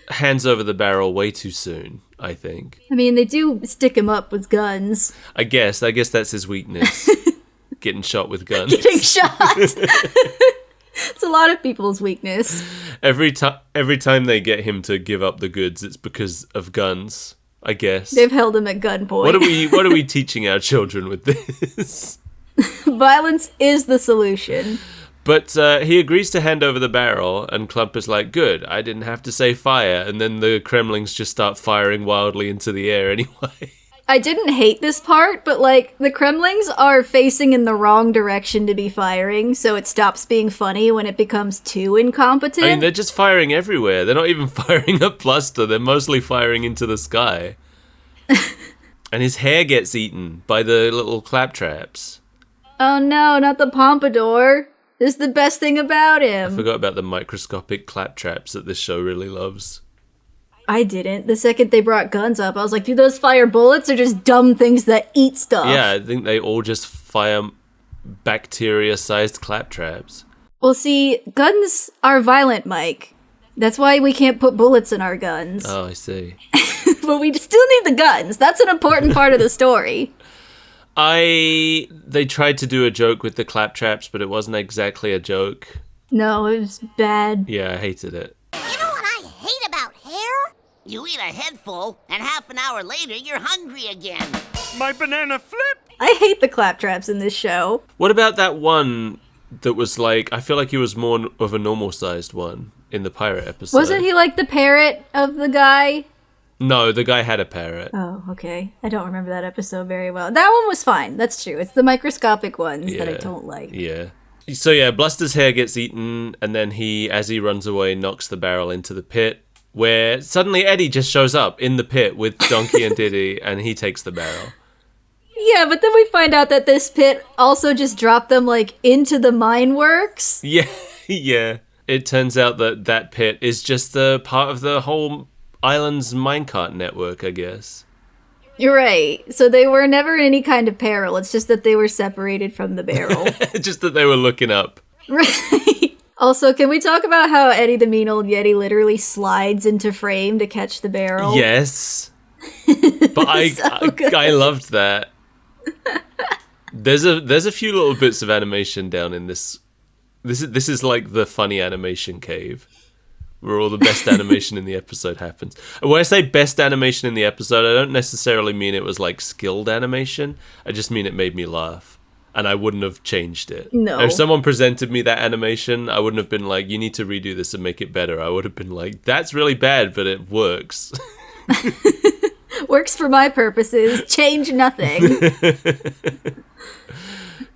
A: hands over the barrel way too soon, I think.
B: I mean, they do stick him up with guns.
A: I guess that's his weakness. Getting shot with guns.
B: Getting shot! It's a lot of people's weakness.
A: Every time they get him to give up the goods, it's because of guns, I guess.
B: They've held him at gunpoint.
A: What are we teaching our children with this?
B: Violence is the solution.
A: But he agrees to hand over the barrel, and Clump is like, good, I didn't have to say fire, and then the Kremlings just start firing wildly into the air anyway.
B: I didn't hate this part, but, like, the Kremlings are facing in the wrong direction to be firing, so it stops being funny when it becomes too incompetent.
A: I mean, they're just firing everywhere. They're not even firing at Bluster. They're mostly firing into the sky. And his hair gets eaten by the little claptraps.
B: Oh no, not the pompadour. This is the best thing about him.
A: I forgot about the microscopic claptraps that this show really loves.
B: I didn't. The second they brought guns up, I was like, do those fire bullets or just dumb things that eat stuff?
A: Yeah, I think they all just fire bacteria-sized claptraps.
B: Well, see, guns are violent, Mike. That's why we can't put bullets in our guns.
A: Oh, I see.
B: But we still need the guns. That's an important part of the story.
A: They tried to do a joke with the claptraps, but it wasn't exactly a joke.
B: No, it was bad.
A: Yeah, I hated it.
D: You know what I hate about hair? You eat a headful, and half an hour later, you're hungry again.
E: My banana flip!
B: I hate the claptraps in this show.
A: What about that one that was like, I feel like he was more of a normal sized one in the pirate episode.
B: Wasn't he like the parrot of the guy?
A: No, the guy had a parrot.
B: Oh, okay. I don't remember that episode very well. That one was fine. That's true. It's the microscopic ones that I don't like.
A: Yeah. So yeah, Bluster's hair gets eaten, and then he, as he runs away, knocks the barrel into the pit, where suddenly Eddie just shows up in the pit with Donkey and Diddy, and he takes the barrel.
B: Yeah, but then we find out that this pit also just dropped them, like, into the mine works.
A: Yeah, yeah. It turns out that that pit is just a part of the whole island's minecart network, I guess.
B: You're right. So they were never in any kind of peril. It's just that they were separated from the barrel.
A: Just that they were looking up.
B: Right. Also, can we talk about how Eddie the Mean Old Yeti literally slides into frame to catch the barrel?
A: Yes. But I loved that. There's a few little bits of animation down in this. This is like the funny animation cave, where all the best animation in the episode happens. When I say best animation in the episode, I don't necessarily mean it was like skilled animation. I just mean it made me laugh, and I wouldn't have changed it.
B: No.
A: If someone presented me that animation, I wouldn't have been like, you need to redo this and make it better. I would have been like, that's really bad, but it works.
B: Works for my purposes. Change nothing.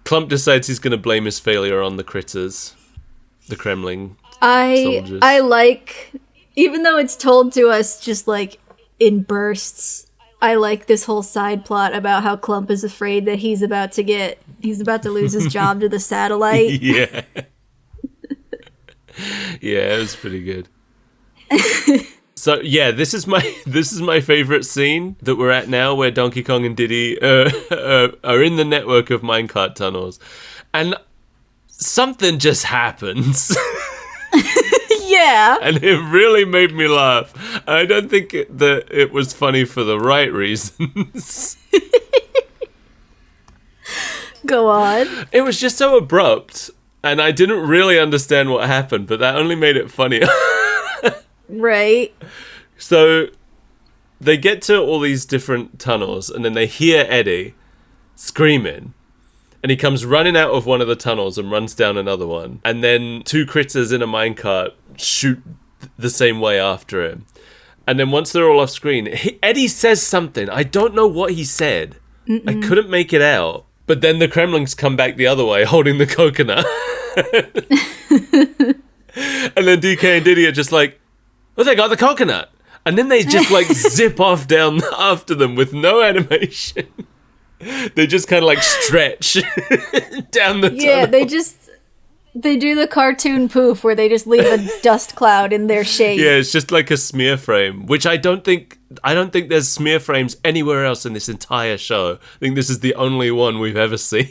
A: Clump decides he's going to blame his failure on the critters, the Kremling soldiers.
B: I like, even though it's told to us just like in bursts, I like this whole side plot about how Clump is afraid that he's about to lose his job to the satellite.
A: Yeah. Yeah, it was pretty good. So yeah, this is my favorite scene that we're at now, where Donkey Kong and Diddy are in the network of minecart tunnels, and something just happens.
B: Yeah,
A: and it really made me laugh. I don't think that it was funny for the right reasons.
B: Go on.
A: It was just so abrupt, and I didn't really understand what happened, but that only made it funnier.
B: Right.
A: So they get to all these different tunnels, and then they hear Eddie screaming, and he comes running out of one of the tunnels and runs down another one, and then two critters in a minecart shoot the same way after him. And then once they're all off screen, Eddie says something. I don't know what he said. I couldn't make it out. But then the Kremlings come back the other way holding the coconut. And then DK and Diddy are just like, oh, they got the coconut. And then they just like zip off down after them with no animation. They just kind of like stretch down the tunnel.
B: Yeah, they do the cartoon poof where they just leave a dust cloud in their shape.
A: Yeah, it's just like a smear frame, which I don't think there's smear frames anywhere else in this entire show. I think this is the only one we've ever seen.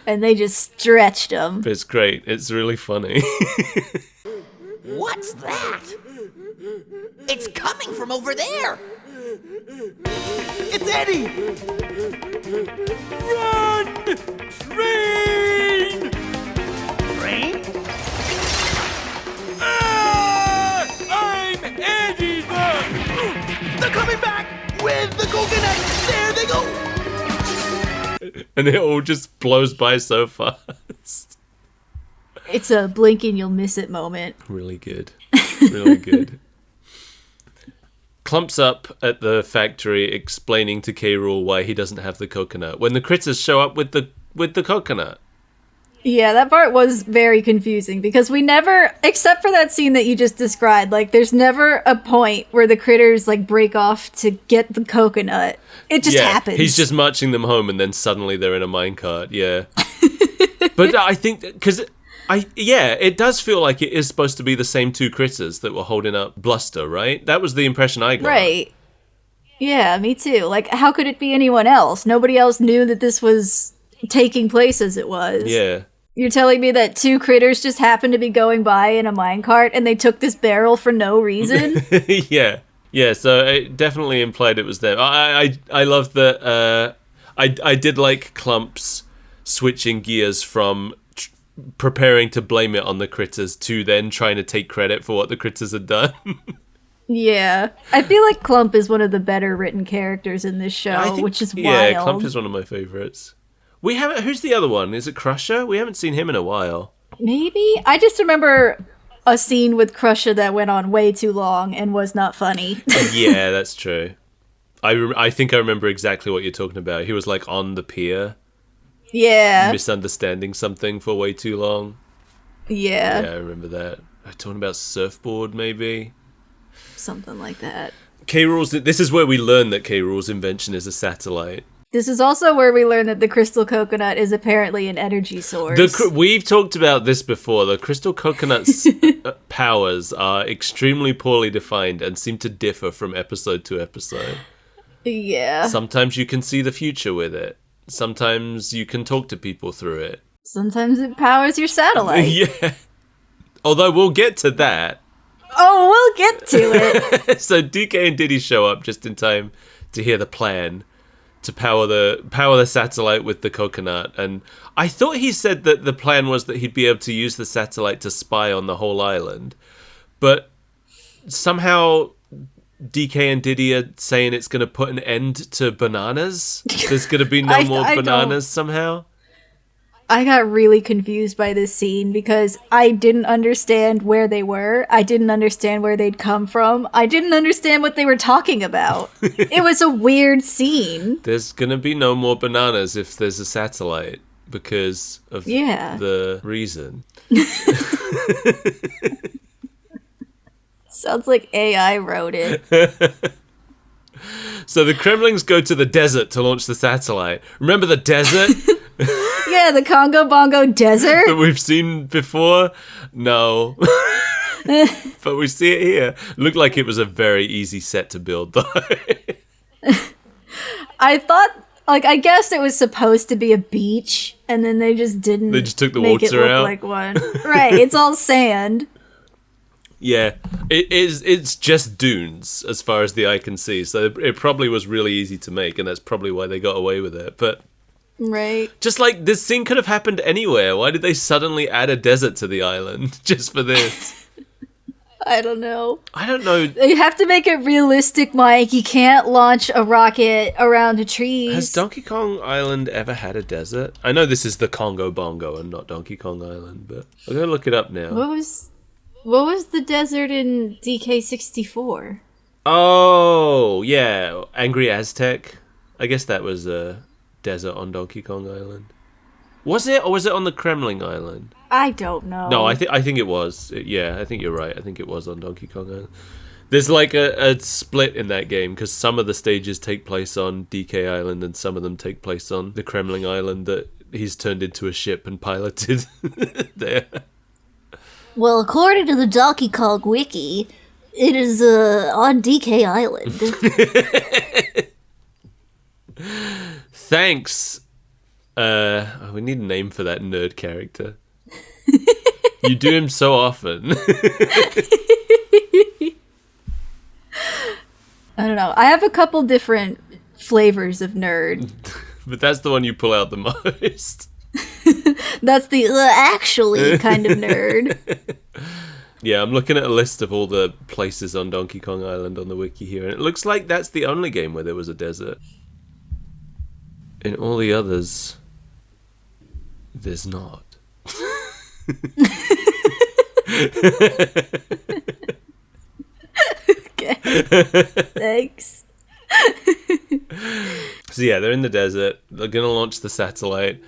B: And they just stretched them.
A: It's great. It's really funny.
D: What's that? It's coming from over there.
H: It's Eddie!
I: Run! Train!
D: Train?
I: Ah! I'm Eddie
H: They're coming back with the coconut! There they go!
A: And it all just blows by so fast.
B: It's a blink and you'll miss it moment.
A: Really good. Really good. Clump's up at the factory explaining to K. Rool why he doesn't have the coconut when the critters show up with the coconut.
B: Yeah, that part was very confusing because we never, except for that scene that you just described, like there's never a point where the critters like break off to get the coconut. It just happens.
A: He's just marching them home and then suddenly they're in a minecart, yeah. But I think, because it does feel like it is supposed to be the same two critters that were holding up Bluster, right? That was the impression I got.
B: Right. Yeah, me too. Like, how could it be anyone else? Nobody else knew that this was taking place as it was.
A: Yeah.
B: You're telling me that two critters just happened to be going by in a minecart and they took this barrel for no reason?
A: Yeah. Yeah, so it definitely implied it was them. I love that. I did like Clump's switching gears from preparing to blame it on the critters to then trying to take credit for what the critters had done.
B: Yeah. I feel like Clump is one of the better written characters in this show, which is wild.
A: Yeah, Clump is one of my favorites. We haven't. Who's the other one? Is it Crusher? We haven't seen him in a while.
B: Maybe? I just remember a scene with Crusher that went on way too long and was not funny.
A: Yeah, that's true. I think I remember exactly what you're talking about. He was like on the pier.
B: Yeah.
A: Misunderstanding something for way too long.
B: Yeah.
A: Yeah, I remember that. Talking about surfboard, maybe?
B: Something like that.
A: K. Rool's. This is where we learn that K. Rool's invention is a satellite.
B: This is also where we learn that the crystal coconut is apparently an energy source.
A: We've talked about this before. The crystal coconut's powers are extremely poorly defined and seem to differ from episode to episode.
B: Yeah.
A: Sometimes you can see the future with it. Sometimes you can talk to people through it.
B: Sometimes it powers your satellite.
A: Yeah. Although we'll get to that.
B: Oh, we'll get to it.
A: So DK and Diddy show up just in time to hear the plan to power the satellite with the coconut. And I thought he said that the plan was that he'd be able to use the satellite to spy on the whole island. But somehow DK and Diddy are saying it's going to put an end to bananas. There's going to be no more bananas somehow.
B: I got really confused by this scene because I didn't understand where they were. I didn't understand where they'd come from. I didn't understand what they were talking about. It was a weird scene.
A: There's going to be no more bananas if there's a satellite because of the reason.
B: Sounds like AI wrote it.
A: So the Kremlings go to the desert to launch the satellite. Remember the desert?
B: Yeah, the Congo Bongo Desert.
A: That we've seen before? No. But we see it here. Looked like it was a very easy set to build, though.
B: I thought, I guess it was supposed to be a beach, and then they just didn't.
A: They just took the
B: make
A: water
B: it look
A: out.
B: like one. Right, it's all sand.
A: Yeah, it's just dunes as far as the eye can see. So it probably was really easy to make, and that's probably why they got away with it. But
B: right,
A: just like this scene could have happened anywhere. Why did they suddenly add a desert to the island just for this?
B: I don't know. You have to make it realistic, Mike. You can't launch a rocket around the trees.
A: Has Donkey Kong Island ever had a desert? I know this is the Congo Bongo and not Donkey Kong Island, but I'm gonna look it up now.
B: What was the desert in DK64?
A: Oh, yeah. Angry Aztec. I guess that was a desert on Donkey Kong Island. Was it? Or was it on the Kremling Island?
B: I don't know.
A: No, I think it was. Yeah, I think you're right. I think it was on Donkey Kong Island. There's like a split in that game because some of the stages take place on DK Island and some of them take place on the Kremling Island that he's turned into a ship and piloted there.
B: Well, according to the Donkey Kong wiki, it is on DK Island.
A: Thanks. We need a name for that nerd character. You do him so often.
B: I don't know. I have a couple different flavors of nerd.
A: But that's the one you pull out the most.
B: That's the actually kind of nerd.
A: Yeah, I'm looking at a list of all the places on Donkey Kong Island on the wiki here, and it looks like that's the only game where there was a desert. In all the others, there's not.
B: Okay. Thanks.
A: So yeah, they're in the desert. They're going to launch the satellite.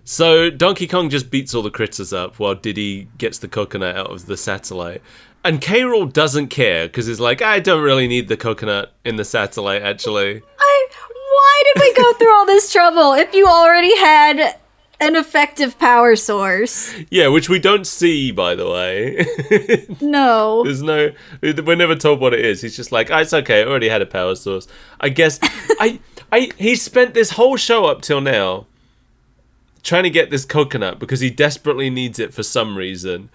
A: So Donkey Kong just beats all the critters up while Diddy gets the coconut out of the satellite. And K. Rool doesn't care because he's like, I don't really need the coconut in the satellite, actually.
B: Why did we go through all this trouble if you already had an effective power source?
A: Yeah, which we don't see, by the way.
B: No.
A: We're never told what it is. He's just like, it's okay, I already had a power source. I guess, he spent this whole show up till now trying to get this coconut because he desperately needs it for some reason.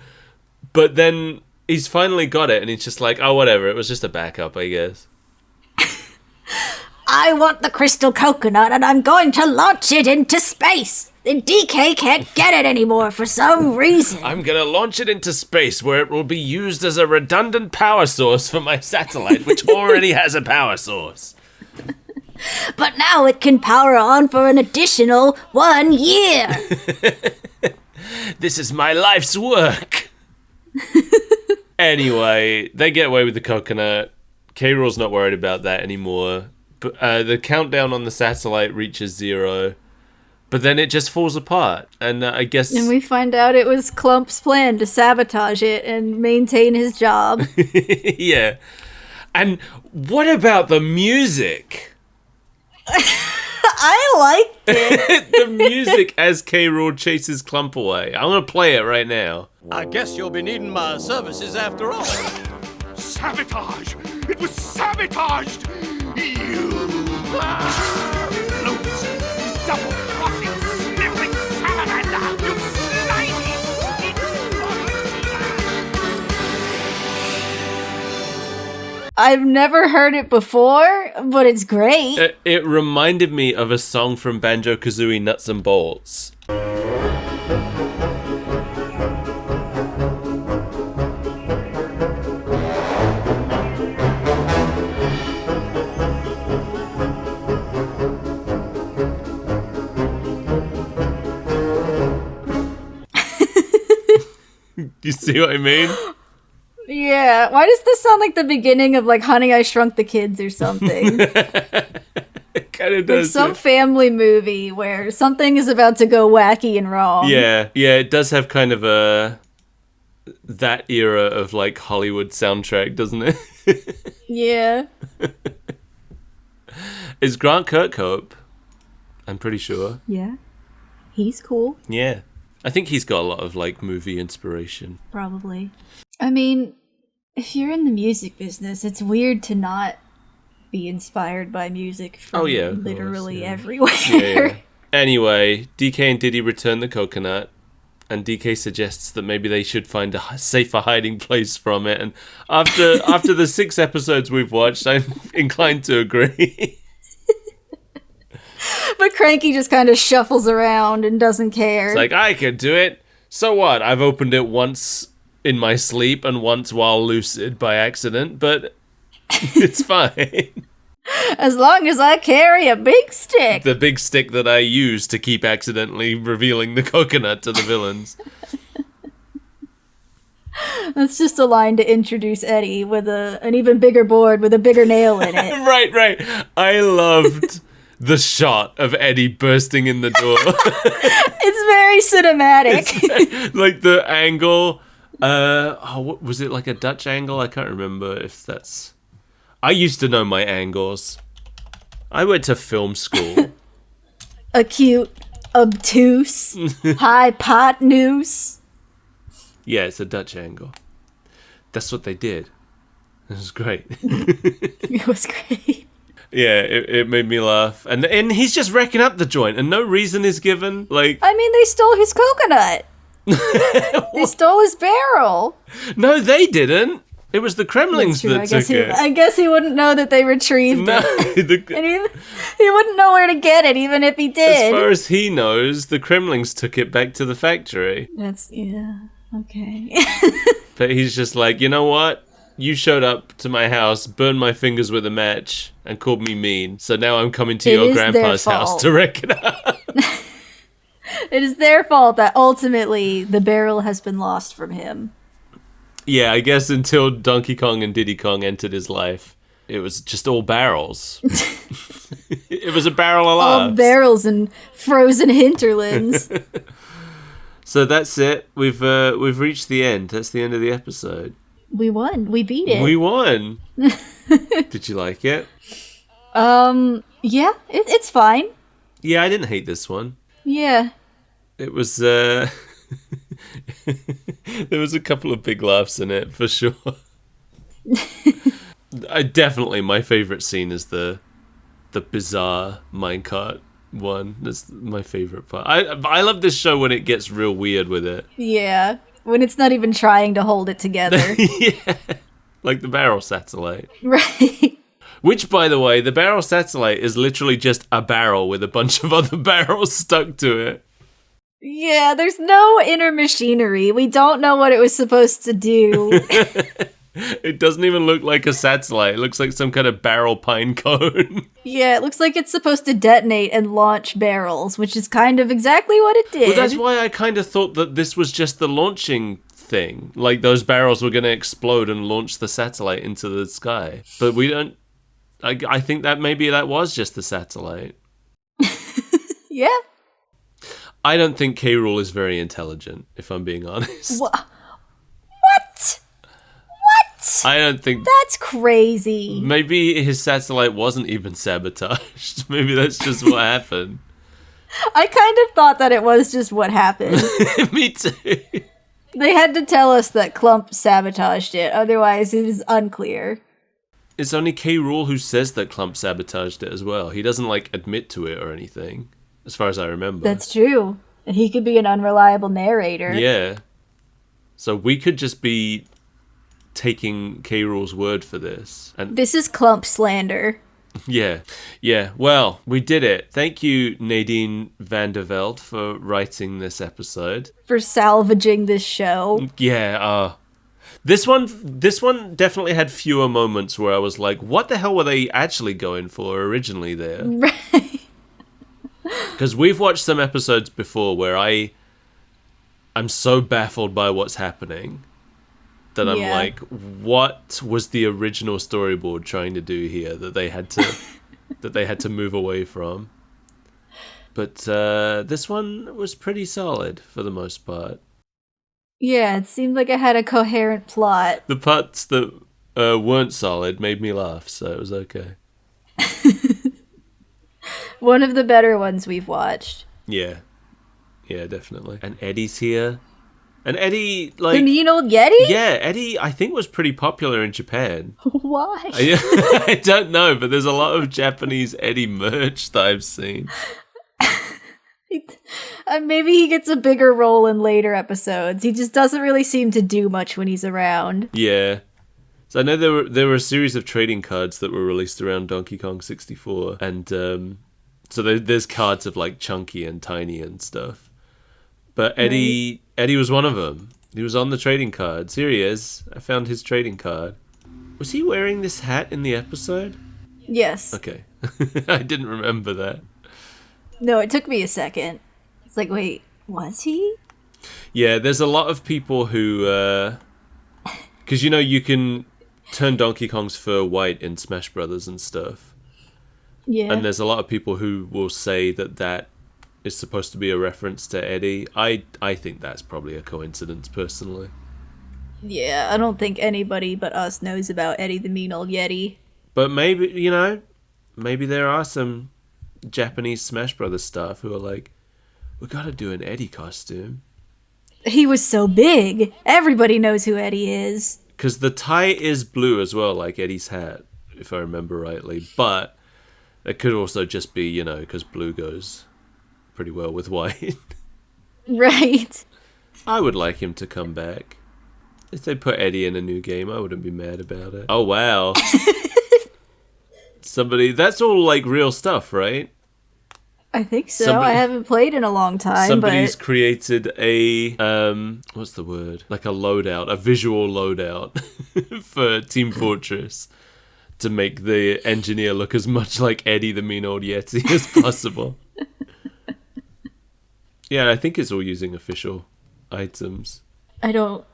A: But then he's finally got it and he's just like, whatever, it was just a backup, I guess.
B: I want the crystal coconut and I'm going to launch it into space. The DK can't get it anymore for some reason.
A: I'm going to launch it into space where it will be used as a redundant power source for my satellite, which already has a power source.
B: But now it can power on for an additional 1 year.
A: This is my life's work. Anyway, they get away with the coconut. K-Rool's not worried about that anymore. But the countdown on the satellite reaches 0. But then it just falls apart. And I guess...
B: And we find out it was Clump's plan to sabotage it and maintain his job.
A: Yeah. And what about the music?
B: I liked it.
A: The music as K-Rool chases Clump away. I'm going to play it right now.
C: I guess you'll be needing my services after all.
I: Sabotage! It was sabotaged! You! Loose, double-crossing, sniveling salamander! You slimy,
B: I've never heard it before, but it's great.
A: It reminded me of a song from Banjo-Kazooie Nuts and Bolts. You see what I mean?
B: Yeah. Why does this sound like the beginning of like Honey, I Shrunk the Kids or something?
A: It kind of does.
B: Like some family movie where something is about to go wacky and wrong.
A: Yeah, it does have kind of that era of like Hollywood soundtrack, doesn't it?
B: Yeah.
A: Is Grant Kirkhope? I'm pretty sure.
B: Yeah. He's cool.
A: Yeah. I think he's got a lot of like movie inspiration.
B: Probably. I mean, if you're in the music business, it's weird to not be inspired by music from literally everywhere.
A: Yeah. Anyway, DK and Diddy return the coconut, and DK suggests that maybe they should find a safer hiding place from it. And after the 6 episodes we've watched, I'm inclined to agree.
B: But Cranky just kind of shuffles around and doesn't care.
A: It's like, I could do it. So what? I've opened it once in my sleep and once while lucid by accident, but it's fine.
B: As long as I carry a big stick.
A: The big stick that I use to keep accidentally revealing the coconut to the villains.
B: That's just a line to introduce Eddie with an even bigger board with a bigger nail in it.
A: Right. I loved the shot of Eddie bursting in the door.
B: It's very cinematic.
A: Like the angle. What was it, like a Dutch angle? I can't remember if that's... I used to know my angles. I went to film school.
B: Acute, obtuse, hypotenuse.
A: Yeah, it's a Dutch angle. That's what they did. It was great.
B: It was great.
A: Yeah, it made me laugh. And he's just wrecking up the joint and no reason is given. Like,
B: I mean, they stole his coconut. They stole his barrel.
A: No, they didn't. It was the Kremlings that took it.
B: I guess he wouldn't know that they retrieved it. And he wouldn't know where to get it, even if he did.
A: As far as he knows, the Kremlings took it back to the factory.
B: Okay.
A: But he's just like, you know what? You showed up to my house, burned my fingers with a match, and called me mean. So now I'm coming to your grandpa's house to wreck it up.
B: It is their fault that ultimately the barrel has been lost from him.
A: Yeah, I guess until Donkey Kong and Diddy Kong entered his life, it was just all barrels. It was a barrel of laughs.
B: All barrels and frozen hinterlands.
A: So that's it. We've reached the end. That's the end of the episode.
B: We won. We beat it.
A: We won. Did you like it?
B: Yeah, it's fine.
A: Yeah, I didn't hate this one.
B: Yeah.
A: It was, there was a couple of big laughs in it, for sure. Definitely my favorite scene is the bizarre minecart one. That's my favorite part. I love this show when it gets real weird with it.
B: Yeah, when it's not even trying to hold it together.
A: Yeah, like the barrel satellite.
B: Right.
A: Which, by the way, the barrel satellite is literally just a barrel with a bunch of other barrels stuck to it.
B: Yeah, there's no inner machinery. We don't know what it was supposed to do.
A: It doesn't even look like a satellite. It looks like some kind of barrel pine cone.
B: Yeah, it looks like it's supposed to detonate and launch barrels, which is kind of exactly what it did.
A: Well, that's why I kind of thought that this was just the launching thing. Like, those barrels were going to explode and launch the satellite into the sky. But we don't... I think that maybe that was just the satellite.
B: Yeah.
A: I don't think K. Rool is very intelligent, if I'm being honest.
B: What?
A: I don't think...
B: That's crazy.
A: Maybe his satellite wasn't even sabotaged. Maybe that's just what happened.
B: I kind of thought that it was just what happened.
A: Me too.
B: They had to tell us that Clump sabotaged it, otherwise it is unclear.
A: It's only K. Rool who says that Clump sabotaged it as well. He doesn't, like, admit to it or anything, as far as I remember.
B: That's true. And he could be an unreliable narrator.
A: Yeah. So we could just be taking K. Rool's word for this. And
B: this is Clump slander.
A: Yeah. Well, we did it. Thank you, Nadine van der Velde, for writing this episode.
B: For salvaging this show.
A: Yeah, This one definitely had fewer moments where I was like, what the hell were they actually going for originally there?
B: Right.
A: Because we've watched some episodes before where I'm so baffled by what's happening that I'm like, what was the original storyboard trying to do here that they had to move away from? But this one was pretty solid for the most part.
B: Yeah, it seemed like it had a coherent plot.
A: The parts that weren't solid made me laugh, so it was okay.
B: One of the better ones we've watched.
A: Yeah, definitely. And Eddie's here. And Eddie, like...
B: The mean old Yeti?
A: Yeah, Eddie, I think, was pretty popular in Japan.
B: Why?
A: I don't know, but there's a lot of Japanese Eddie merch that I've seen.
B: Maybe he gets a bigger role in later episodes. He just doesn't really seem to do much when he's around.
A: Yeah. So I know there were a series of trading cards that were released around Donkey Kong 64, and so there's cards of like Chunky and Tiny and stuff. But Eddie was one of them. He was on the trading cards. Here he is. I found his trading card. Was he wearing this hat in the episode?
B: Yes.
A: Okay. I didn't remember that.
B: No, it took me a second. It's like, wait, was he?
A: Yeah, there's a lot of people who... Because, you can turn Donkey Kong's fur white in Smash Brothers and stuff.
B: Yeah.
A: And there's a lot of people who will say that is supposed to be a reference to Eddie. I think that's probably a coincidence, personally.
B: Yeah, I don't think anybody but us knows about Eddie the Mean Old Yeti.
A: But maybe, maybe there are some Japanese Smash Brothers staff who are like, we gotta do an Eddie costume.
B: He was so big. Everybody knows who Eddie is.
A: Because the tie is blue as well, like Eddie's hat, if I remember rightly. But it could also just be, because blue goes pretty well with white.
B: Right.
A: I would like him to come back. If they put Eddie in a new game, I wouldn't be mad about it. Oh, wow. That's all like real stuff, right?
B: I think so. I haven't played in a long time.
A: Somebody's created a, what's the word? Like a loadout, a visual loadout for Team Fortress to make the engineer look as much like Eddie the Mean Old Yeti as possible. Yeah, I think it's all using official items.
B: I don't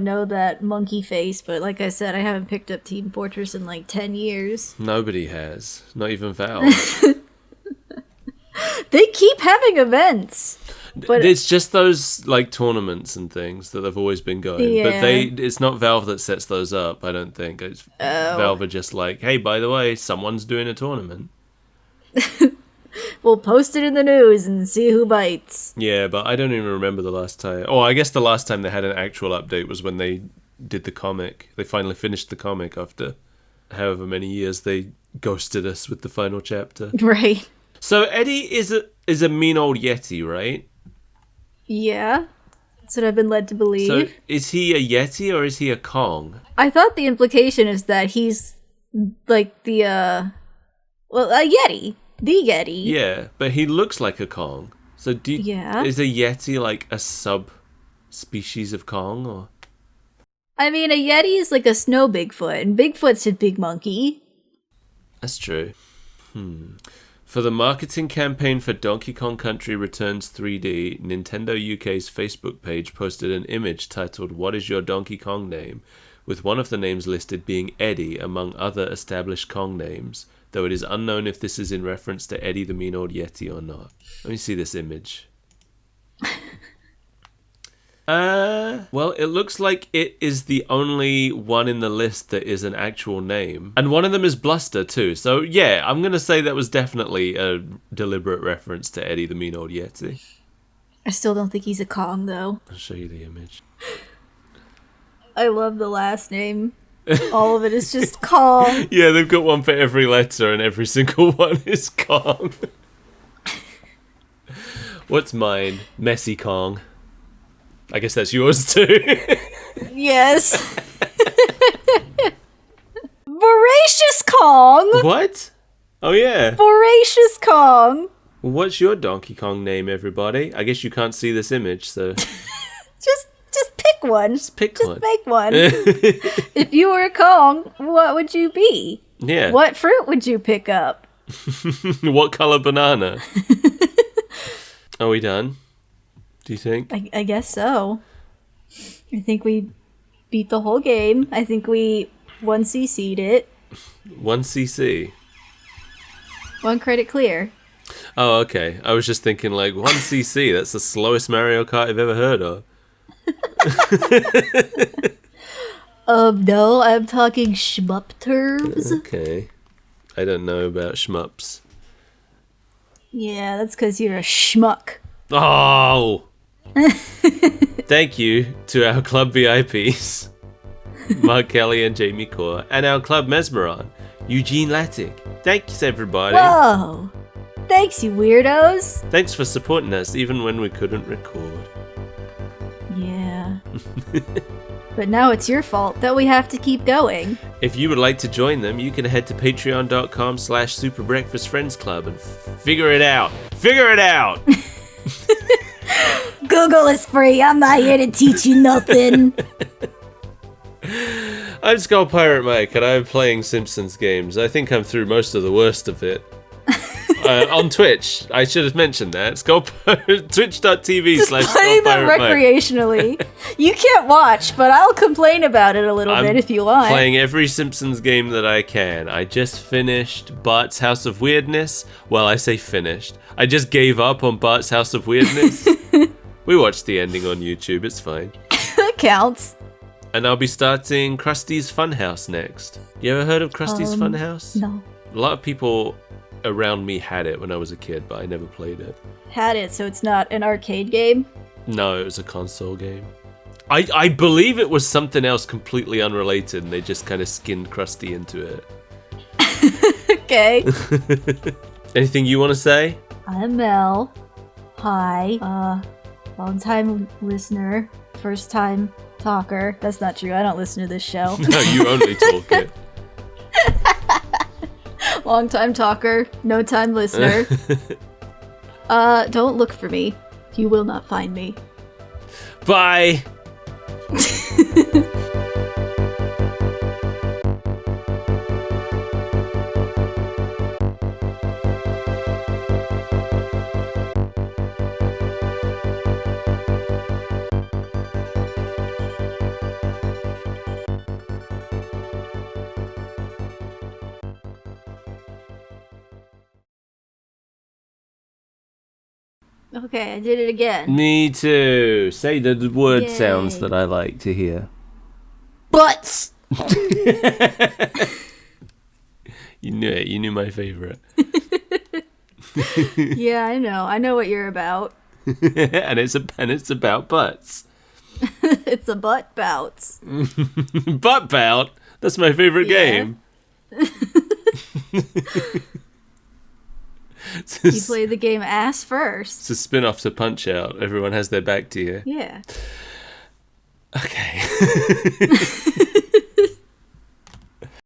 B: know that monkey face, but like I said, I haven't picked up Team Fortress in like 10 years.
A: Nobody has. Not even Valve.
B: They keep having events. But
A: it's just those like tournaments and things that have always been going.
B: Yeah.
A: But it's not Valve that sets those up, I don't think. It's Valve are just like, hey, by the way, someone's doing a tournament.
B: We'll post it in the news and see who bites.
A: Yeah, but I don't even remember the last time. Oh, I guess the last time they had an actual update was when they did the comic. They finally finished the comic after however many years they ghosted us with the final chapter.
B: Right.
A: So Eddie is a mean old Yeti, right?
B: Yeah. That's what I've been led to believe.
A: So is he a Yeti or is he a Kong?
B: I thought the implication is that he's like the, a Yeti. The Yeti.
A: Yeah, but he looks like a Kong. So is a Yeti like a sub-species of Kong, or?
B: I mean, a Yeti is like a snow Bigfoot, and Bigfoot's a big monkey.
A: That's true. For the marketing campaign for Donkey Kong Country Returns 3D, Nintendo UK's Facebook page posted an image titled "What is your Donkey Kong name?" with one of the names listed being Eddie among other established Kong names, though it is unknown if this is in reference to Eddie the Mean Old Yeti or not. Let me see this image. Well, it looks like it is the only one in the list that is an actual name. And one of them is Bluster, too. So, yeah, I'm going to say that was definitely a deliberate reference to Eddie the Mean Old Yeti.
B: I still don't think he's a Kong, though.
A: I'll show you the image.
B: I love the last name. All of it is just Kong.
A: Yeah, they've got one for every letter, and every single one is Kong. What's mine? Messy Kong. I guess that's yours too.
B: Yes. Voracious Kong.
A: What? Oh yeah.
B: Voracious Kong.
A: Well, what's your Donkey Kong name, everybody? I guess you can't see this image, so
B: Just pick one.
A: just pick
B: Just
A: one.
B: make one. If you were a Kong, what would you be?
A: Yeah.
B: What fruit would you pick up?
A: What color banana? Are we done? Do you think?
B: I guess so. I think we beat the whole game. I think we 1CC'd it.
A: 1cc.
B: 1 credit clear.
A: Oh, okay. I was just thinking like 1cc. That's the slowest Mario Kart I've ever heard of.
B: No, I'm talking shmup terms.
A: Okay. I don't know about shmups.
B: Yeah, that's because you're a schmuck.
A: Oh! Thank you to our club VIPs, Mark Kelly and Jamie Core, and our club Mesmeron, Eugene Lattic. Thanks, everybody.
B: Whoa! Thanks, you weirdos.
A: Thanks for supporting us even when we couldn't record.
B: Yeah. But now it's your fault that we have to keep going.
A: If you would like to join them, you can head to patreon.com/superbreakfastfriendsclub and figure it out. Figure it out!
B: Google is free. I'm not here to teach you nothing.
A: I'm Skull Pirate Mike, and I'm playing Simpsons games. I think I'm through most of the worst of it. On Twitch. I should have mentioned that. Twitch.tv/Skull
B: Just play them recreationally. You can't watch, but I'll complain about it a little bit if you want.
A: Playing every Simpsons game that I can. I just finished Bart's House of Weirdness. Well, I say finished. I just gave up on Bart's House of Weirdness. We watched the ending on YouTube. It's fine.
B: That counts.
A: And I'll be starting Krusty's Funhouse next. You ever heard of Krusty's Funhouse?
B: No.
A: A lot of people around me had it when I was a kid, but I never played it.
B: Had it, so it's not an arcade game?
A: No, it was a console game. I believe it was something else completely unrelated, and they just kind of skinned Krusty into it.
B: Okay.
A: Anything you want to say?
B: I'm Mel. Hi. Long time listener. First time talker. That's not true. I don't listen to this show.
A: No, you only talk it.
B: Long time talker. No time listener. Don't look for me. You will not find me.
A: Bye!
B: Okay, I did it again.
A: Me too. Say the word sounds that I like to hear.
B: Butts!
A: You knew it. You knew my favorite.
B: Yeah, I know. I know what you're about.
A: and it's about butts.
B: It's a butt bouts.
A: Butt bout. That's my favorite game.
B: You play the game ass first.
A: It's a spin-off to Punch Out. Everyone has their back to you.
B: Yeah.
A: Okay.